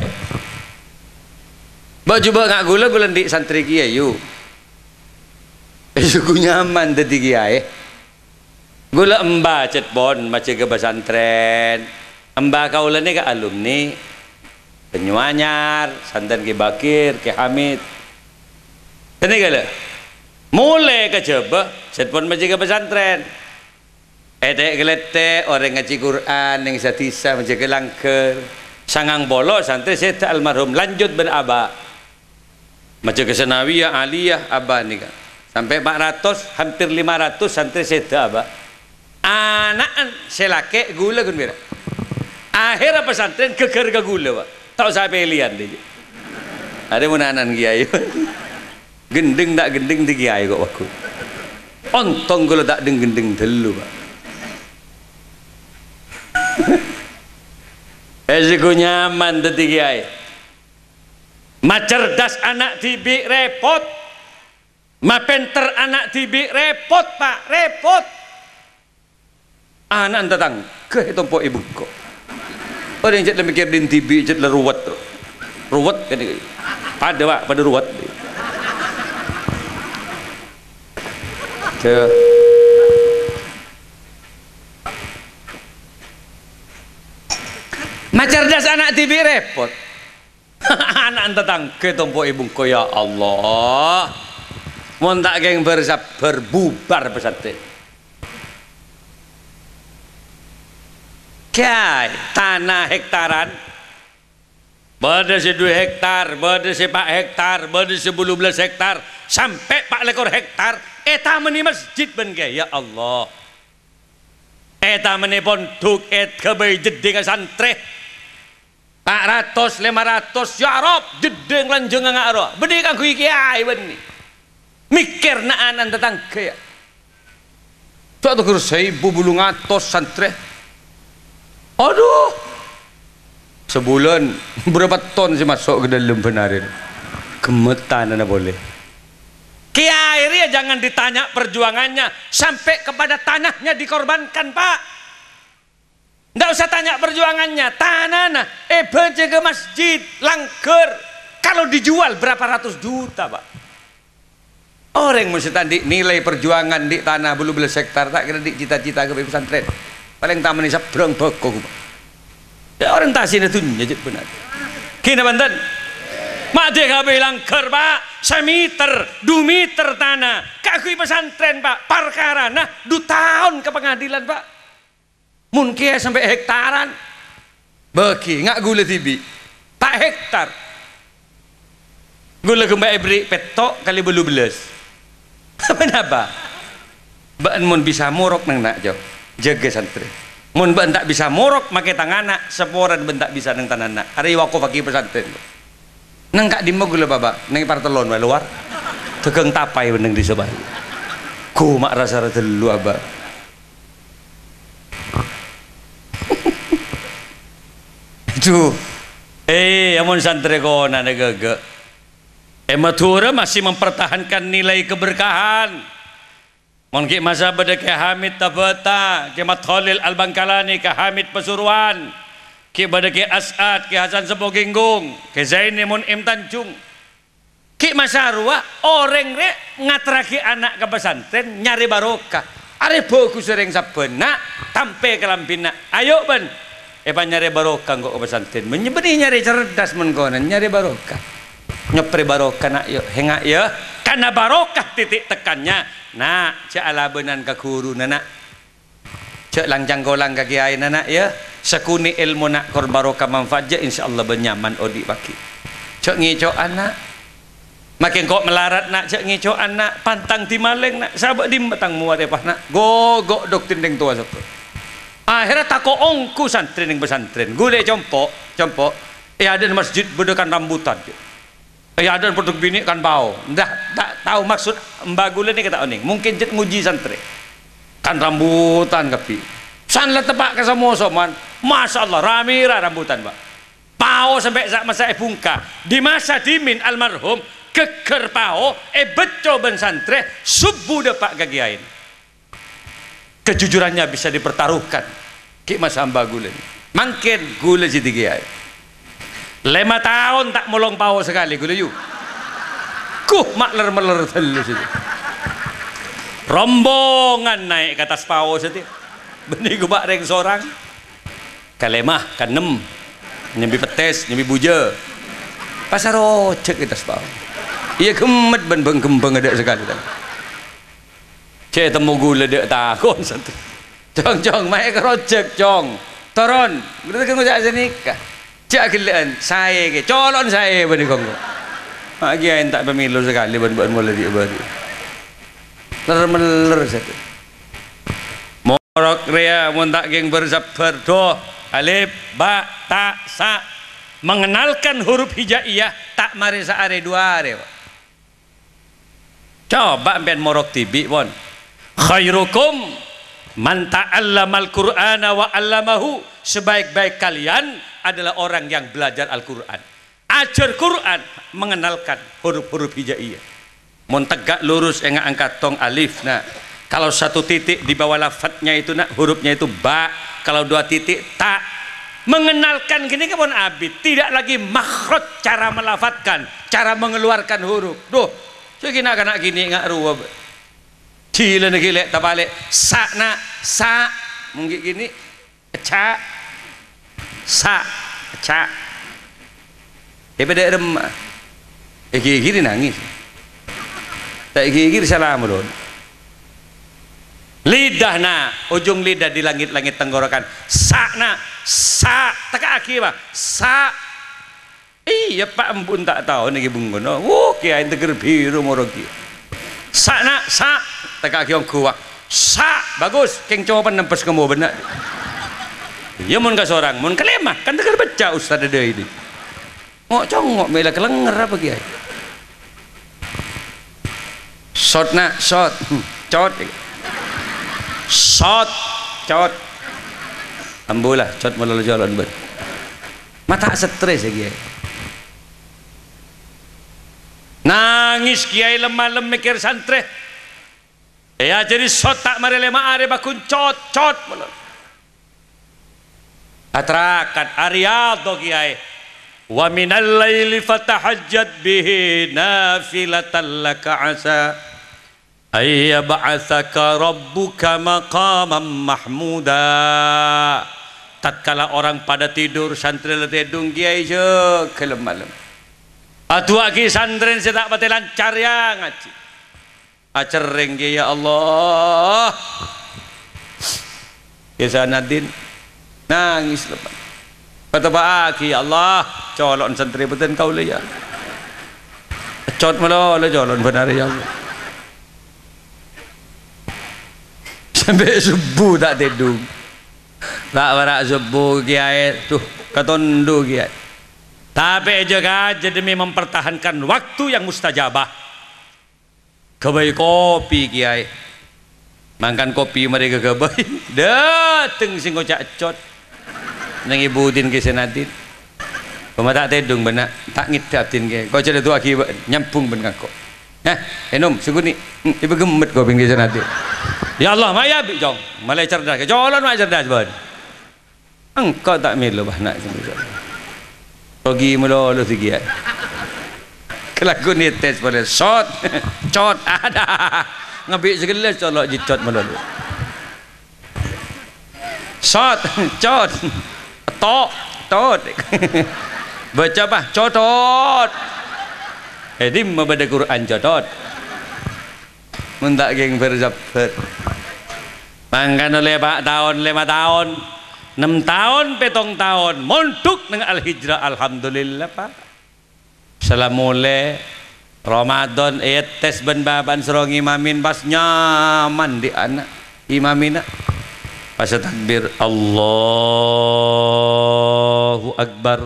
baju nggak gula di santri kiai yuk suku nyaman tadi kiai gula emba cetbon macam ke pesantren emba kaulan ni ke alumni Banyuanyar santan ke Bakir ke Hamid ini kala mulai ke coba cetbon macam ke pesantren gelete orang ngaji Quran yang satisa macam ke langker sangang bolo santri saya almarhum lanjut beraba macam ke Sanawiyah Aliyah abah ni kan sampai 400 hampir 500 santri seda apa anak selake gula gembira akhirnya pesantren keker ke gula pak tahu saya pilihan dia ada menanan kiai gendeng tak gendeng di kiai kok aku ontong kalau tak gendeng dulu pak esiko nyaman tadi kiai macerdas anak tibi repot mapenter anak tibi repot pak repot anak datang ke tompo ibu kok orang yang jadi mikir din tibi jadi ruwet tuh ruwet kan pada pak pada ruwet ke macerdas anak tibi repot anak datang ke tompo ibu kok ya Allah mun tak geng berbubar pesantren kiai tanah hektaran bada 2 hektar bada 4 hektar bada 11 hektar sampai 4 lekor hektar eta meni masjid ben ya Allah eta meni pondok et kebay jeding santri 400 500 ya Rob jeding lanjeng ngaro benih kanggo kiai benih mikir naan tentang kaya suatu kurus 1000 bulung atos santri aduh sebulan berapa ton sih masuk ke dalam benarin gemetan anda boleh kiai ya jangan ditanya perjuangannya sampai kepada tanahnya dikorbankan pak nggak usah tanya perjuangannya tanah baca ke masjid langker kalau dijual berapa ratus juta pak orang mesti tadi nilai perjuangan di tanah belum belas hektar tak kira di cita-cita ke pesantren paling taman ini seberang boko ya orientasi itu nyajit benar kena banten mak dia gak bilang ker pak 1 meter 2 meter tanah kakui pesantren pak perkara nah 2 tahun ke pengadilan pak mungkin sampai hektaran bagi nggak gula tibi tak hektar gula kembali beri petok kali belum belas kenapa? Mbak mun bisa morok nang nak jauh jaga santri. Mun mbak tak bisa morok make tangan nak seporan mbak tak bisa nang tanah nak. Hari waktu pagi pesantren. Nang kak di mogul baba nang partelon wae luar. Tegang tapai nang di sebelah. Ku mak rasa dulu abah. Itu amun santri kona negege. Madura masih mempertahankan nilai keberkahan. Mungkin masa pada ke Hamid Tabata, ke Mat Khalil Al Bangkalani, ke Hamid Pasuruan, Ki Bada Ki As'ad, Ki Hasan Sepoginggung, Ki Zaini Mun'im Tanjung, Ki Masarwa, orang re ngatraki anak ke pesantren nyari barokah. Are boku sering sabena tampe kelampina. Ayo ben, pan nyari barokah kok ke pesantren. Menyebeni nyari cerdas mengkonan nyari barokah. Nyopre barokah nak yo hengak ya. Karena barokah titik tekannya. Nak cak alabenan ke guru nak. Cak langjang golang ke kiai nak ya. Sekuni ilmu nak kor barokah manfaat je insyaallah benyaman odi baki. Cak ngico anak. Makin kok melarat nak cak ngico anak pantang timaleng nak sabak dim batang muarepah nak gogok dok tindeng tua sok. Akhirnya tako ongku santri ning pesantren. Gule compok. Ada masjid bedekan rambutan. Ada produk bini kan bau. Dah tak tahu maksud mbak gule ni kata oning. Mungkin jet nguji santri. Kan rambutan kapi. Sanlah tepak ke semua soman. Masya Allah ramira rambutan pak. Pao sampai masa bungka. Di masa dimin almarhum keker pao beco ben santre subuh depak gagiain. Kejujurannya bisa dipertaruhkan. Ki mas hamba gule. Mangkin gule jadi giai. 5 tahun tak molong pao sekali gule yu. Makler telus itu. Rombongan naik ke atas pao seti. Benih gubak reng sorang. Kalemah kanem. Nyambi petes, nyambi buja. Pasar ocek ke atas pao. Iya gemet ben kembang ada sekali tadi. Cek temu gula dek takon satu. Cong mai kerojek cong. Toron, kita kan ngajak senikah. Cak gelaan saya ke colon saya benih kongko. Lagi yang tak pemilu sekali ben mulai diubah. Meler satu. Morok ria mun tak geng bersabar doh alif ba ta sa mengenalkan huruf hijaiyah tak mari saare dua are. Coba ampean morok tibi pon. Khairukum man ta'allamal Qur'ana wa 'allamahu. Sebaik-baik kalian adalah orang yang belajar Al-Qur'an. Ajar Quran mengenalkan huruf-huruf hijaiyah. Mun tegak lurus enggak angkat tong alif nah. Kalau satu titik di bawah lafadznya itu nak hurufnya itu ba, kalau 2 titik ta. Mengenalkan gini kan pun abid, tidak lagi makhraj cara melafadzkan, cara mengeluarkan huruf. Duh, so gini anak gini enggak ruwet. Cile gile tak balik. Sa nak sa mungkin gini ca sa ca. Pada remah. Gini nangis. Tak gigi salah mulun. Lidah na, ujung lidah di langit-langit tenggorokan. Sa na, sa, teka aki ba? Sa. Iya Pak Embun tak tahu nih bungun. Oh, kiai teger biru morogi. Sa na, sa, teka aki orang kuah. Sa, bagus. Keng coba nempes kamu benar. Ya mun ka seorang, mun kelemah kan teger baca ustaz ada ini. Ngok congok mela kelenger apa kiai? Shot nak shot cot shot cot ambulah cot melalui jalan ber mata stres ya kiai nangis kiai lemah mikir santre ya jadi shot tak mari lemah are bakun cot atrakan ariado kiai wa minal laili fatahajjat bihi nafilatan laka asa ayya ba'atsaka rabbuka maqaman mahmuda. Tatkala orang pada tidur santri letedung kiai je kelem-malem atua ki santren sedak pate lancar ya ngaji acereng ya Allah ya Nadin nangis lepas kata Pak Aki ya Allah colon santri beten kau le ya cot malo le colon benar ya Allah sampai subuh tak tidur tak barak subuh kiai tuh katondu kiai tapi juga demi mempertahankan waktu yang mustajabah kebai kopi kiai makan kopi mereka kebai dateng sing kocak cot nang ibu din ke senatin pema tak tedung benak tak ngidatin ke kau jadi tu aki nyampung ben kau nah enom suguni ibu gemet kau pinggir senatin ya Allah maya bi jong malai cerdas ke jalan mak cerdas ben engkau tak melu bah nak pergi mula lu segi kelaku ni tes boleh shot cot ada ngambil segala colok jicot mula lu shot cot tok tot baca apa cotot edim membaca Quran cotot mentak geng berzabet mangkan oleh 4 tahun 5 tahun 6 tahun 7 tahun monduk dengan al-hijrah alhamdulillah pak salamule Ramadan tes ben baban serong imamin pas nyaman di anak imamina pas takbir Allahu Akbar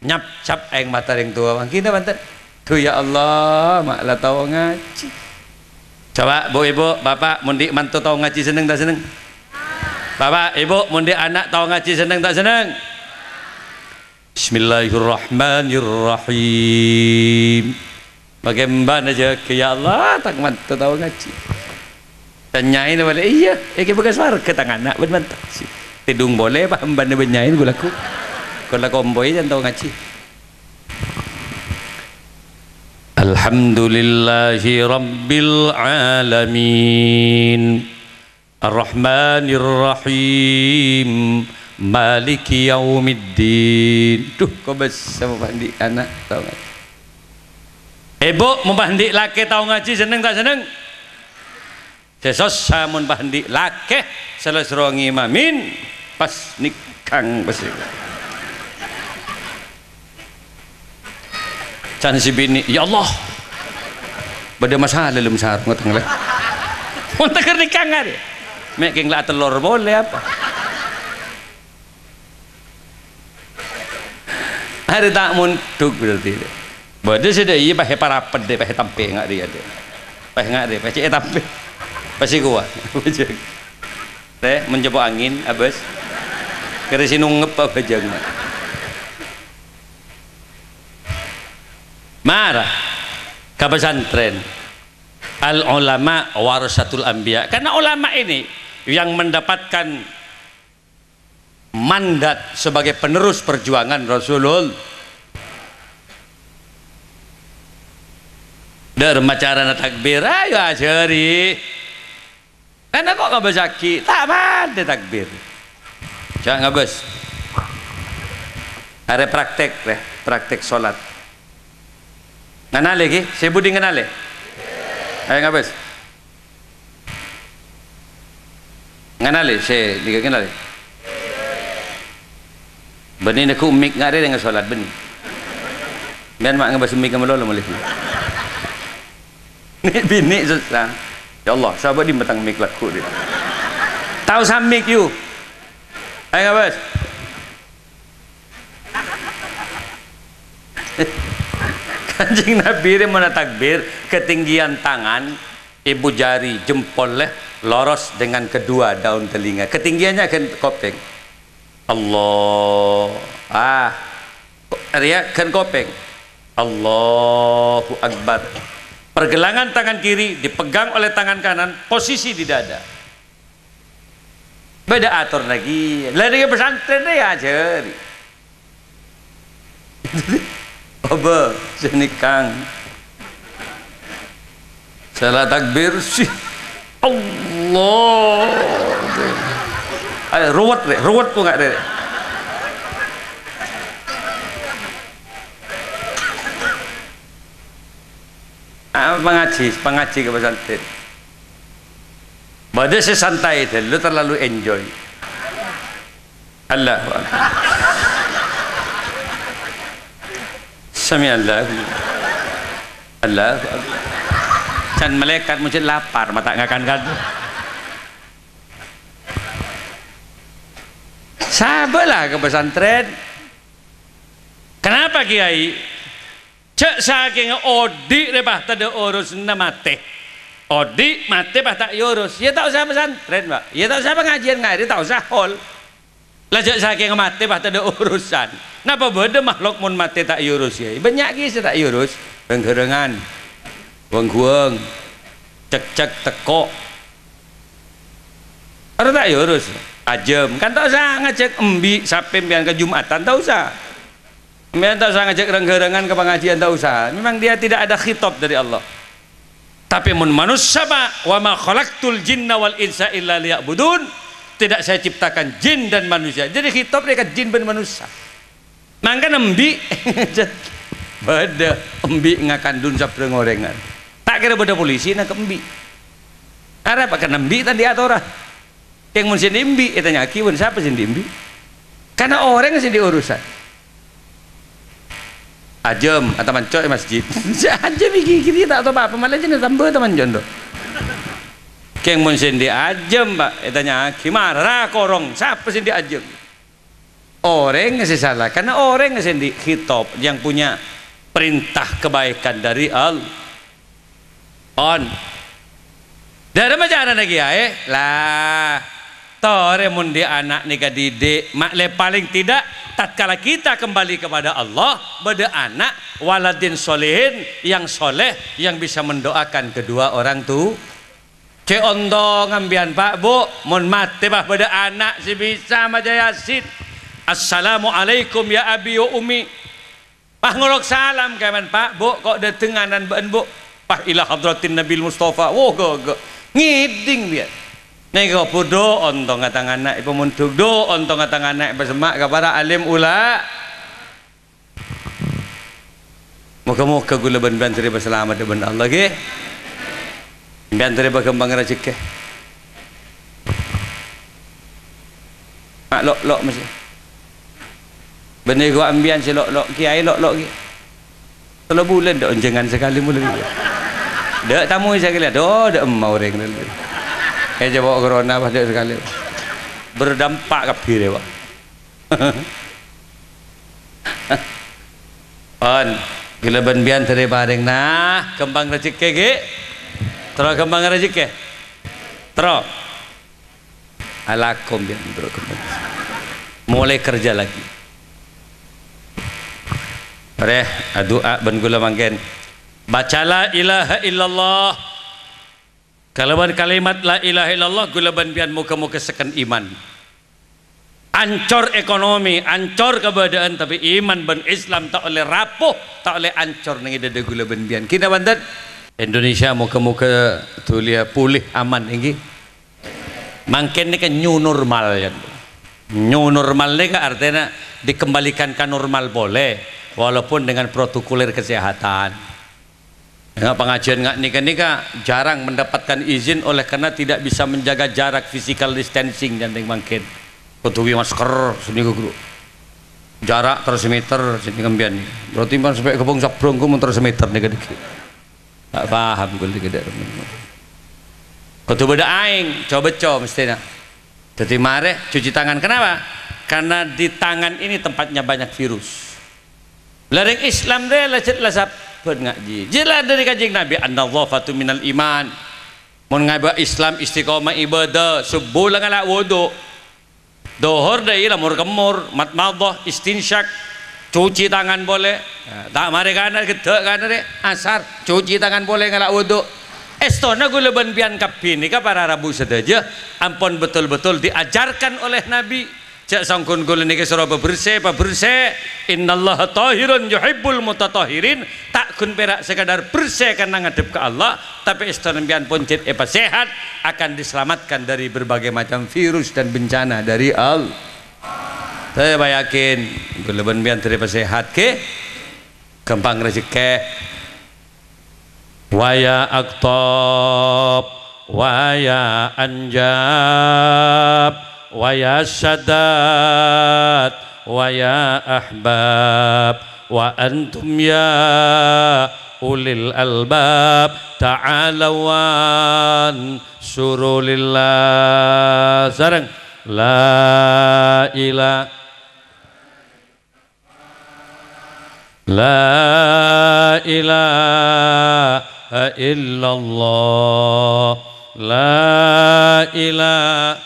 nyap cap aing mata ring tua bang kita banten tuh ya Allah mak lah tahu ngaji coba bu ibu bapak mundi mantu tahu ngaji seneng tak seneng bapak ibu mundi anak tahu ngaji seneng tak seneng Bismillahirrahmanirrahim bagaimana aja ke ya Allah tak mantu tahu ngaji tanyain boleh iya kita bekas warga tangan anak bentar tidung boleh pak mbak benyain gue laku kalau komboy dan tahu ngaji Alhamdulillahi Rabbil Alamin Ar-Rahmanir Rahim Maliki Yaumiddin duh kok bisa membandi anak tahu ngaji ibu membandi laki tahu ngaji seneng tak seneng sesos samun bandi laki salah serong imamin pas nikang pasti can si bini ya Allah beda masalah dalam sehar ngeteng lah untuk nikang ada making lah telur boleh apa hari tak muntuk berarti beda sudah iya pakai parapet deh pakai tampe nggak dia deh pakai nggak deh pakai tampe pasti kuat teh mencoba angin abis kira sinung ngep apa jangan marah ke pesantren al ulama warasatul anbiya karena ulama ini yang mendapatkan mandat sebagai penerus perjuangan Rasulullah der macarana takbir ayo ajari karena kok nggak bezaki tak ada takbir jangan ngabes ada praktek sholat nganale ki saya budi nganale ayo ngabes nganale saya liga nganale benih aku mik nggak ada dengan sholat benih biar mak ngabes mik kamu lalu mulai ini bini susah ya Allah sahabat di batang mik laku dia tahu samik you ayo ngabes Kanjeng Nabi dia mana takbir ketinggian tangan ibu jari jempol loros dengan kedua daun telinga ketinggiannya kan kopeng Allah ria kan kopeng Allahu Akbar pergelangan tangan kiri dipegang oleh tangan kanan posisi di dada beda atur lagi lagi pesantren deh aja apa sini kang salah takbir sih Allah ruwet pun nggak deh pengaji ke pesantren badai sesantai itu lu terlalu enjoy Allah Sami Allah can malaikat mungkin lapar mata ngakan kan sabarlah ke pesantren kenapa kiai cek saking odi repah tak ada urus mate odi mate bah tak urus ya tak usah pesantren pak ya tak usah pengajian ngari tak usah hol lajak saking mate bah tak ada urusan napa beda makhluk mun mate tak urus ya banyak kisah tak urus penggerengan weng cek teko ada tak urus ajem kan tak usah ngajak embi sampai pian ke Jumatan, tak usah. Memang tak usah ngajak rengga-rengan ke pengajian, tak usah. Memang dia tidak ada khitab dari Allah. Tapi mun manusia wa ma khalaqtul jinna wal insa illa liya'budun, tidak saya ciptakan jin dan manusia. Jadi khitab dia ke jin dan manusia. Mangka embi beda embi ngakandun sabreng gorengan. Tak kira beda polisi nak embi. Ara pakai embi tadi atau ora? Yang mun sing embi eta nyaki mun siapa sing embi? Karena orang sing diurusan. Ajem atau mancok masjid ajem iki tak tahu apa malah jenis tambah teman jondo keng mun sendi ajem pak etanya gimana korong siapa sendi ajem orang nggak salah karena orang nggak sendi khitab yang punya perintah kebaikan dari Allah on dari macam lagi ya lah tore mun di anak nikah didik makle paling tidak tatkala kita kembali kepada Allah beda anak waladin solehin yang soleh yang bisa mendoakan kedua orang tuh ce ondo ngambian pak bu mun mati bah beda anak si bisa maja yasin assalamualaikum ya abi wa umi pah ngolok salam kaman pak bu kok detenganan ben bu pah ila hadratin nabil mustafa wo go ngiding dia nego pudo ontong katang anak ibu muntuk do ontong katang anak bersemak kepada alim ula muka-muka gula ban terima selamat dengan Allah ke ban terima kembang rezeki mak lok mesti benih gua ambian si lok kiai lok ki 3 bulan dak jangan sekali mulai dak tamu sekali do dak mau orang dulu coba corona pada sekali berdampak kabir ya pak on gila benbian dari bareng nah kembang rezeki ge terus kembang rezeki terus alakum biar bro mulai kerja lagi reh doa ben gula mangken bacalah ilaha illallah. Kalawan kalimat la ilaha illallah gulaban pian muka-muka seken iman. Ancor ekonomi, ancor kebadan tapi iman ben Islam tak oleh rapuh, tak oleh ancor ning dede gulaban pian. Kita bantet Indonesia muka-muka tulia pulih aman iki. Mangken ni kan new normal ya. New normal ni kan artinya dikembalikan ke normal boleh walaupun dengan protokoler kesehatan. Nggak pengajian nggak nikah jarang mendapatkan izin oleh karena tidak bisa menjaga jarak physical distancing dan yang mungkin kutuwi masker sini guru jarak terus meter sini kembian nih berarti pan sampai kebong sabrong ku terus meter nih gede tak paham gue gede kutu beda aing coba mestinya jadi mare cuci tangan kenapa karena di tangan ini tempatnya banyak virus lareng Islam deh lasap ngaji jelas dari kajian Nabi an-nadhafatu minal iman mun ngaba Islam istiqomah ibadah subuh lang ala wudu dohor dai lamur kemur matmadhah istinsyak cuci tangan boleh tak mare kana gede kana re asar cuci tangan boleh ngala wudu estona gula ban pian kapini ka para rabu sedaja ampun betul-betul diajarkan oleh Nabi cak sangkun gula niki sura bersih innallaha tahirun yuhibbul mutatahhirin tak kun perak sekadar bersih karena ngadep ke Allah tapi istinembian poncet sehat akan diselamatkan dari berbagai macam virus dan bencana dari Allah. Saya yakin gula ban terima sehat ke gampang rezeki waya aktab waya anjab waya sadat waya ahbab wa antum ya ulil albab ta'alawan surulillah sarang la ilaha illallah la ilaha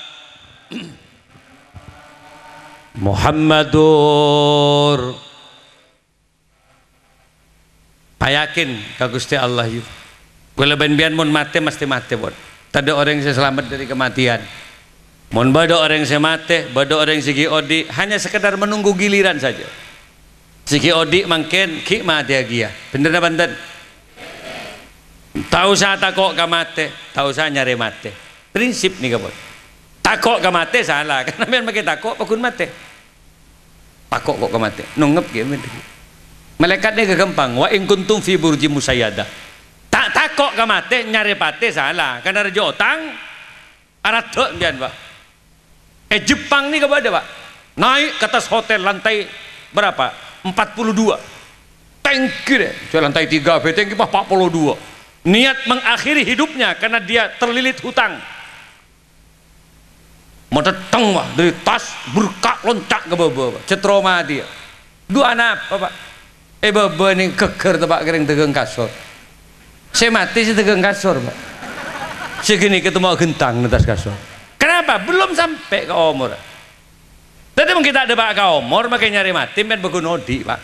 Muhammadur payakin ka Gusti Allah yuk gula ben-bian mun mati mesti mati bon tak ada orang yang selamat dari kematian Mon bado orang semate, bado orang segi odi, hanya sekedar menunggu giliran saja. Segi odi mungkin ki mati dia. Bener na banten? Tak usah takok ka mate, tak usah nyari mate. Prinsip nih kabut. Takok ka mate salah, karena biar makin takok pakun mate. Takok kok ka mate, nunggep gitu. Malaikatnya gampang. Wa in kuntum fi burji musayyada. Tak takok ka mate nyari pate salah, karena rejo otang aratok bian pak. Jepang nih kepada pak naik ke atas hotel lantai berapa 42 tangki deh soal lantai 3 tangki 42 niat mengakhiri hidupnya karena dia terlilit hutang mau datang pak dari tas berkak loncat ke bawah cetroma dia dua anak pak bawah ini keker pak kering tegang kasur saya mati saya tegang kasur pak segini ketemu gentang di atas kasur. Kenapa? Belum sampai ke umur. Tadi kita ada pak ke umur, makanya nyari mati, men begunodi pak.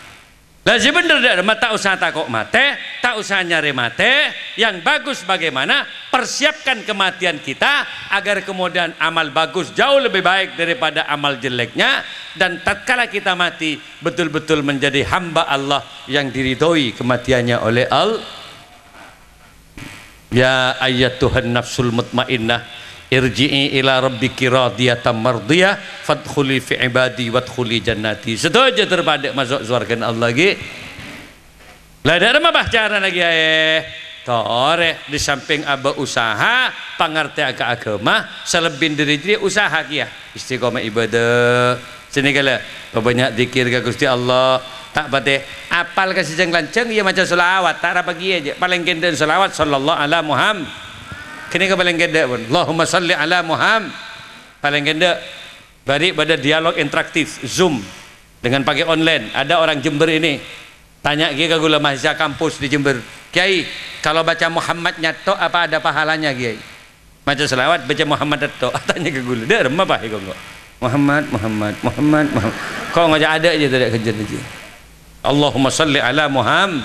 Lah sih bener dah, tak usah takut mati, tak usah nyari mati. Yang bagus bagaimana? Persiapkan kematian kita agar kemudian amal bagus jauh lebih baik daripada amal jeleknya. Dan tatkala kita mati, betul-betul menjadi hamba Allah yang diridhoi kematiannya oleh Allah. Ya ayyatuhan nafsul mutmainnah. Irji'i ila rabbiki radiyatan mardiyah fadkhuli fi ibadi wadkhuli jannati. Setuju terpada masuk surga Allah lagi. Lah ada apa cara lagi tore di samping aba usaha pangerti agama selebih dari dia usaha kia istiqomah ibadah sini kala banyak zikir ke Gusti Allah tak pate apal kasih jeng lanceng ia macam selawat tak apa kia aja paling kenden selawat sallallahu ala Muhammad. Kini ke paling gede pun Allahumma salli ala Muhammad paling gede bari pada dialog interaktif Zoom dengan pakai online. Ada orang Jember ini tanya ke gula mahasiswa kampus di Jember, Kiai kalau baca Muhammad nyato apa ada pahalanya Kiai? Baca selawat baca Muhammad nyato tanya ke gula dia remah apa kok Muhammad kok ngajak ada aja tidak kejar aja Allahumma salli ala Muhammad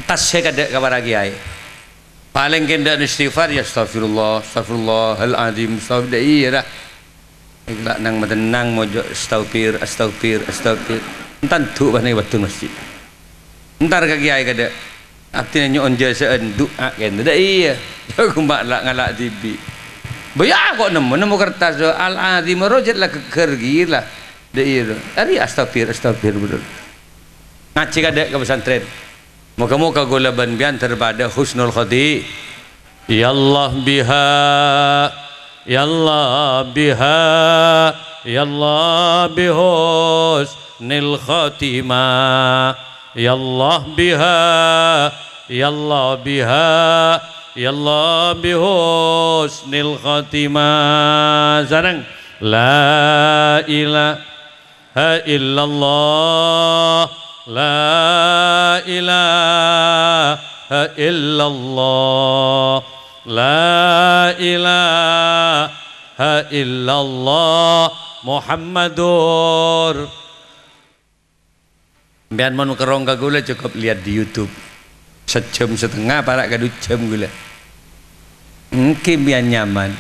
tas saya kada kabar Kiai paling kena istighfar ya astagfirullahaladzim iya dah ikhlas nang matenang mojo astagfir entar tu banai betul masjid entar ke kiai kada artinya nyon jasaan doa kan dah iya aku maklak ngalak tibi bayar kok nemu kertas al-azim rojat lah keker gila dah iya ari astagfir betul ngaji kada ke pesantren moga-moga golaban bian terpada husnul khati ya Allah biha ya Allah biha ya Allah bihusnil khatimah ya Allah biha ya Allah biha ya Allah bihusnil khatimah sareng la ilaha illallah La ilaha illallah La ilaha illallah Muhammadur Biar mau kerong ke gula cukup lihat di YouTube sejam setengah para kadu jam gula mungkin biar nyaman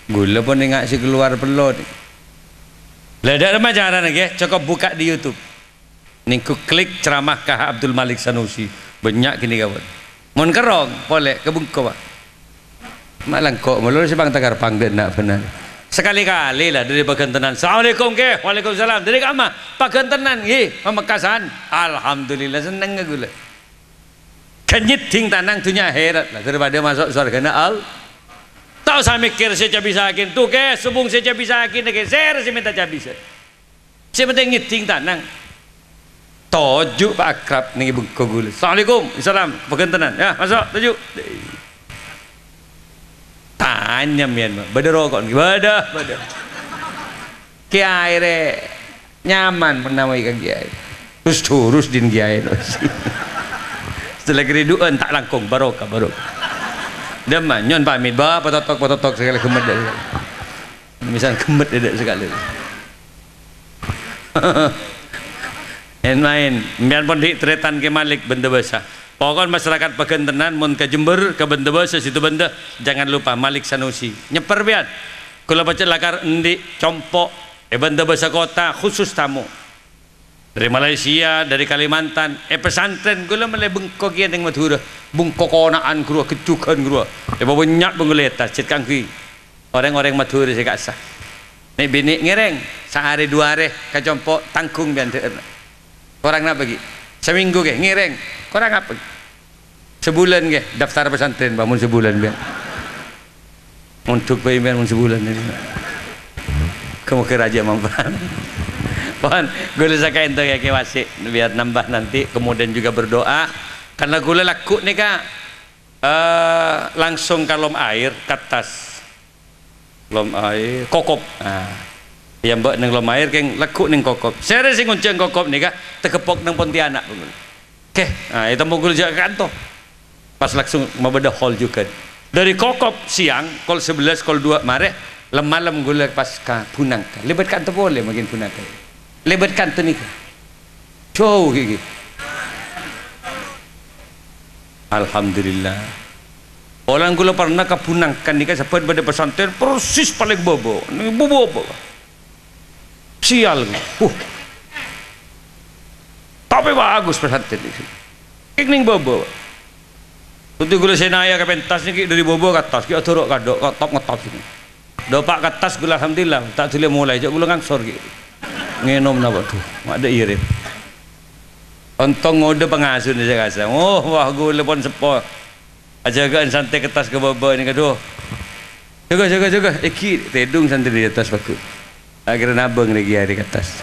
gula pun nggak sih keluar pelot lah ada cara nih cukup buka di YouTube niku klik ceramah Kah Abdul Malik Sanusi banyak gini kawan mon kerong boleh kebungko pak malang kok melulu si bang tagar pangden nak benar sekali-kali lah dari bagantenan assalamualaikum ke waalaikumsalam dari kama bagantenan pemekasan alhamdulillah seneng gula kenyiting tanang tunya herat lah daripada masuk surga al tak usah mikir saya bisa yakin tuh ke subung saya bisa yakin ke saya minta bisa saya penting nyiting tanang tojuk Pak Akrab nih ibu kogul assalamualaikum salam bagantenan ya masuk tojuk tanya mian beda rokok beda kiai re nyaman pernah ikan kiai terus din kiai setelah keriduan tak langkung barokah deman nyon pamit ba pototok sekali kemet misal kemet ada sekali main biar pun di tretan ke Malik benda basah Pokoknya masyarakat Peken tenan mun ke Jember ke Bendebes situ benda jangan lupa Malik Sanusi nyeper bian kula baca lakar endi compok Bendebes kota khusus tamu dari Malaysia dari Kalimantan pesantren kula mulai bengkok yang Madura bengkok konaan gua kecukan gua banyak benguleta cet kangki orang-orang Madura saya kasah nek bini ngereng sehari dua hari ka compok tangkung bian orang nak bagi seminggu ke ngereng korang apa sebulan ke daftar pesantren bangun sebulan biar untuk biar mun sebulan ini kamu ke raja mampan pohon gula sakai untuk ya kewasi biar nambah nanti kemudian juga berdoa karena gula laku nih kak langsung kalom air ke atas lom air kokop yang mbak neng lom air keng laku neng kokop saya sih ngunceng kokop nih kak tekepok neng Pontianak oke itu mau gula jaga kantor pas langsung mau beda hall juga dari kokop siang kol 11 kol 2 mare malam gula pas ka punang lebat kantor boleh makin punang lebat kantor nih cow gigi alhamdulillah orang gula pernah ka punang kan nih sampai pada pesantren persis paling bobo nih bobo sial tapi bagus pesantren itu kikning bobo untuk gula senaya ke pentas ni dari bobo ke atas kita turut kadok top ngetop sini dopak ke atas gula alhamdulillah tak boleh mulai jauh gula ngangsor gitu ngenom nak tu ada irit ontong ngode pengasuh ni saya rasa wah gula pun sepo ajagaan santai ke atas ke bobo ni kedua jaga ikut tedung santai di atas baku akhirnya nabang lagi hari ke atas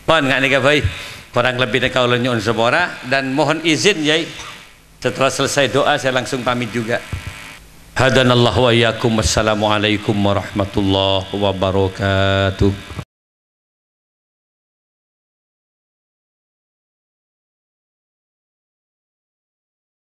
pon nggak nikah baik kurang lebih kau lenyon sepora dan mohon izin yai setelah selesai doa saya langsung pamit juga hadanallahu wa iyyakum wassalamualaikum warahmatullahi wabarakatuh.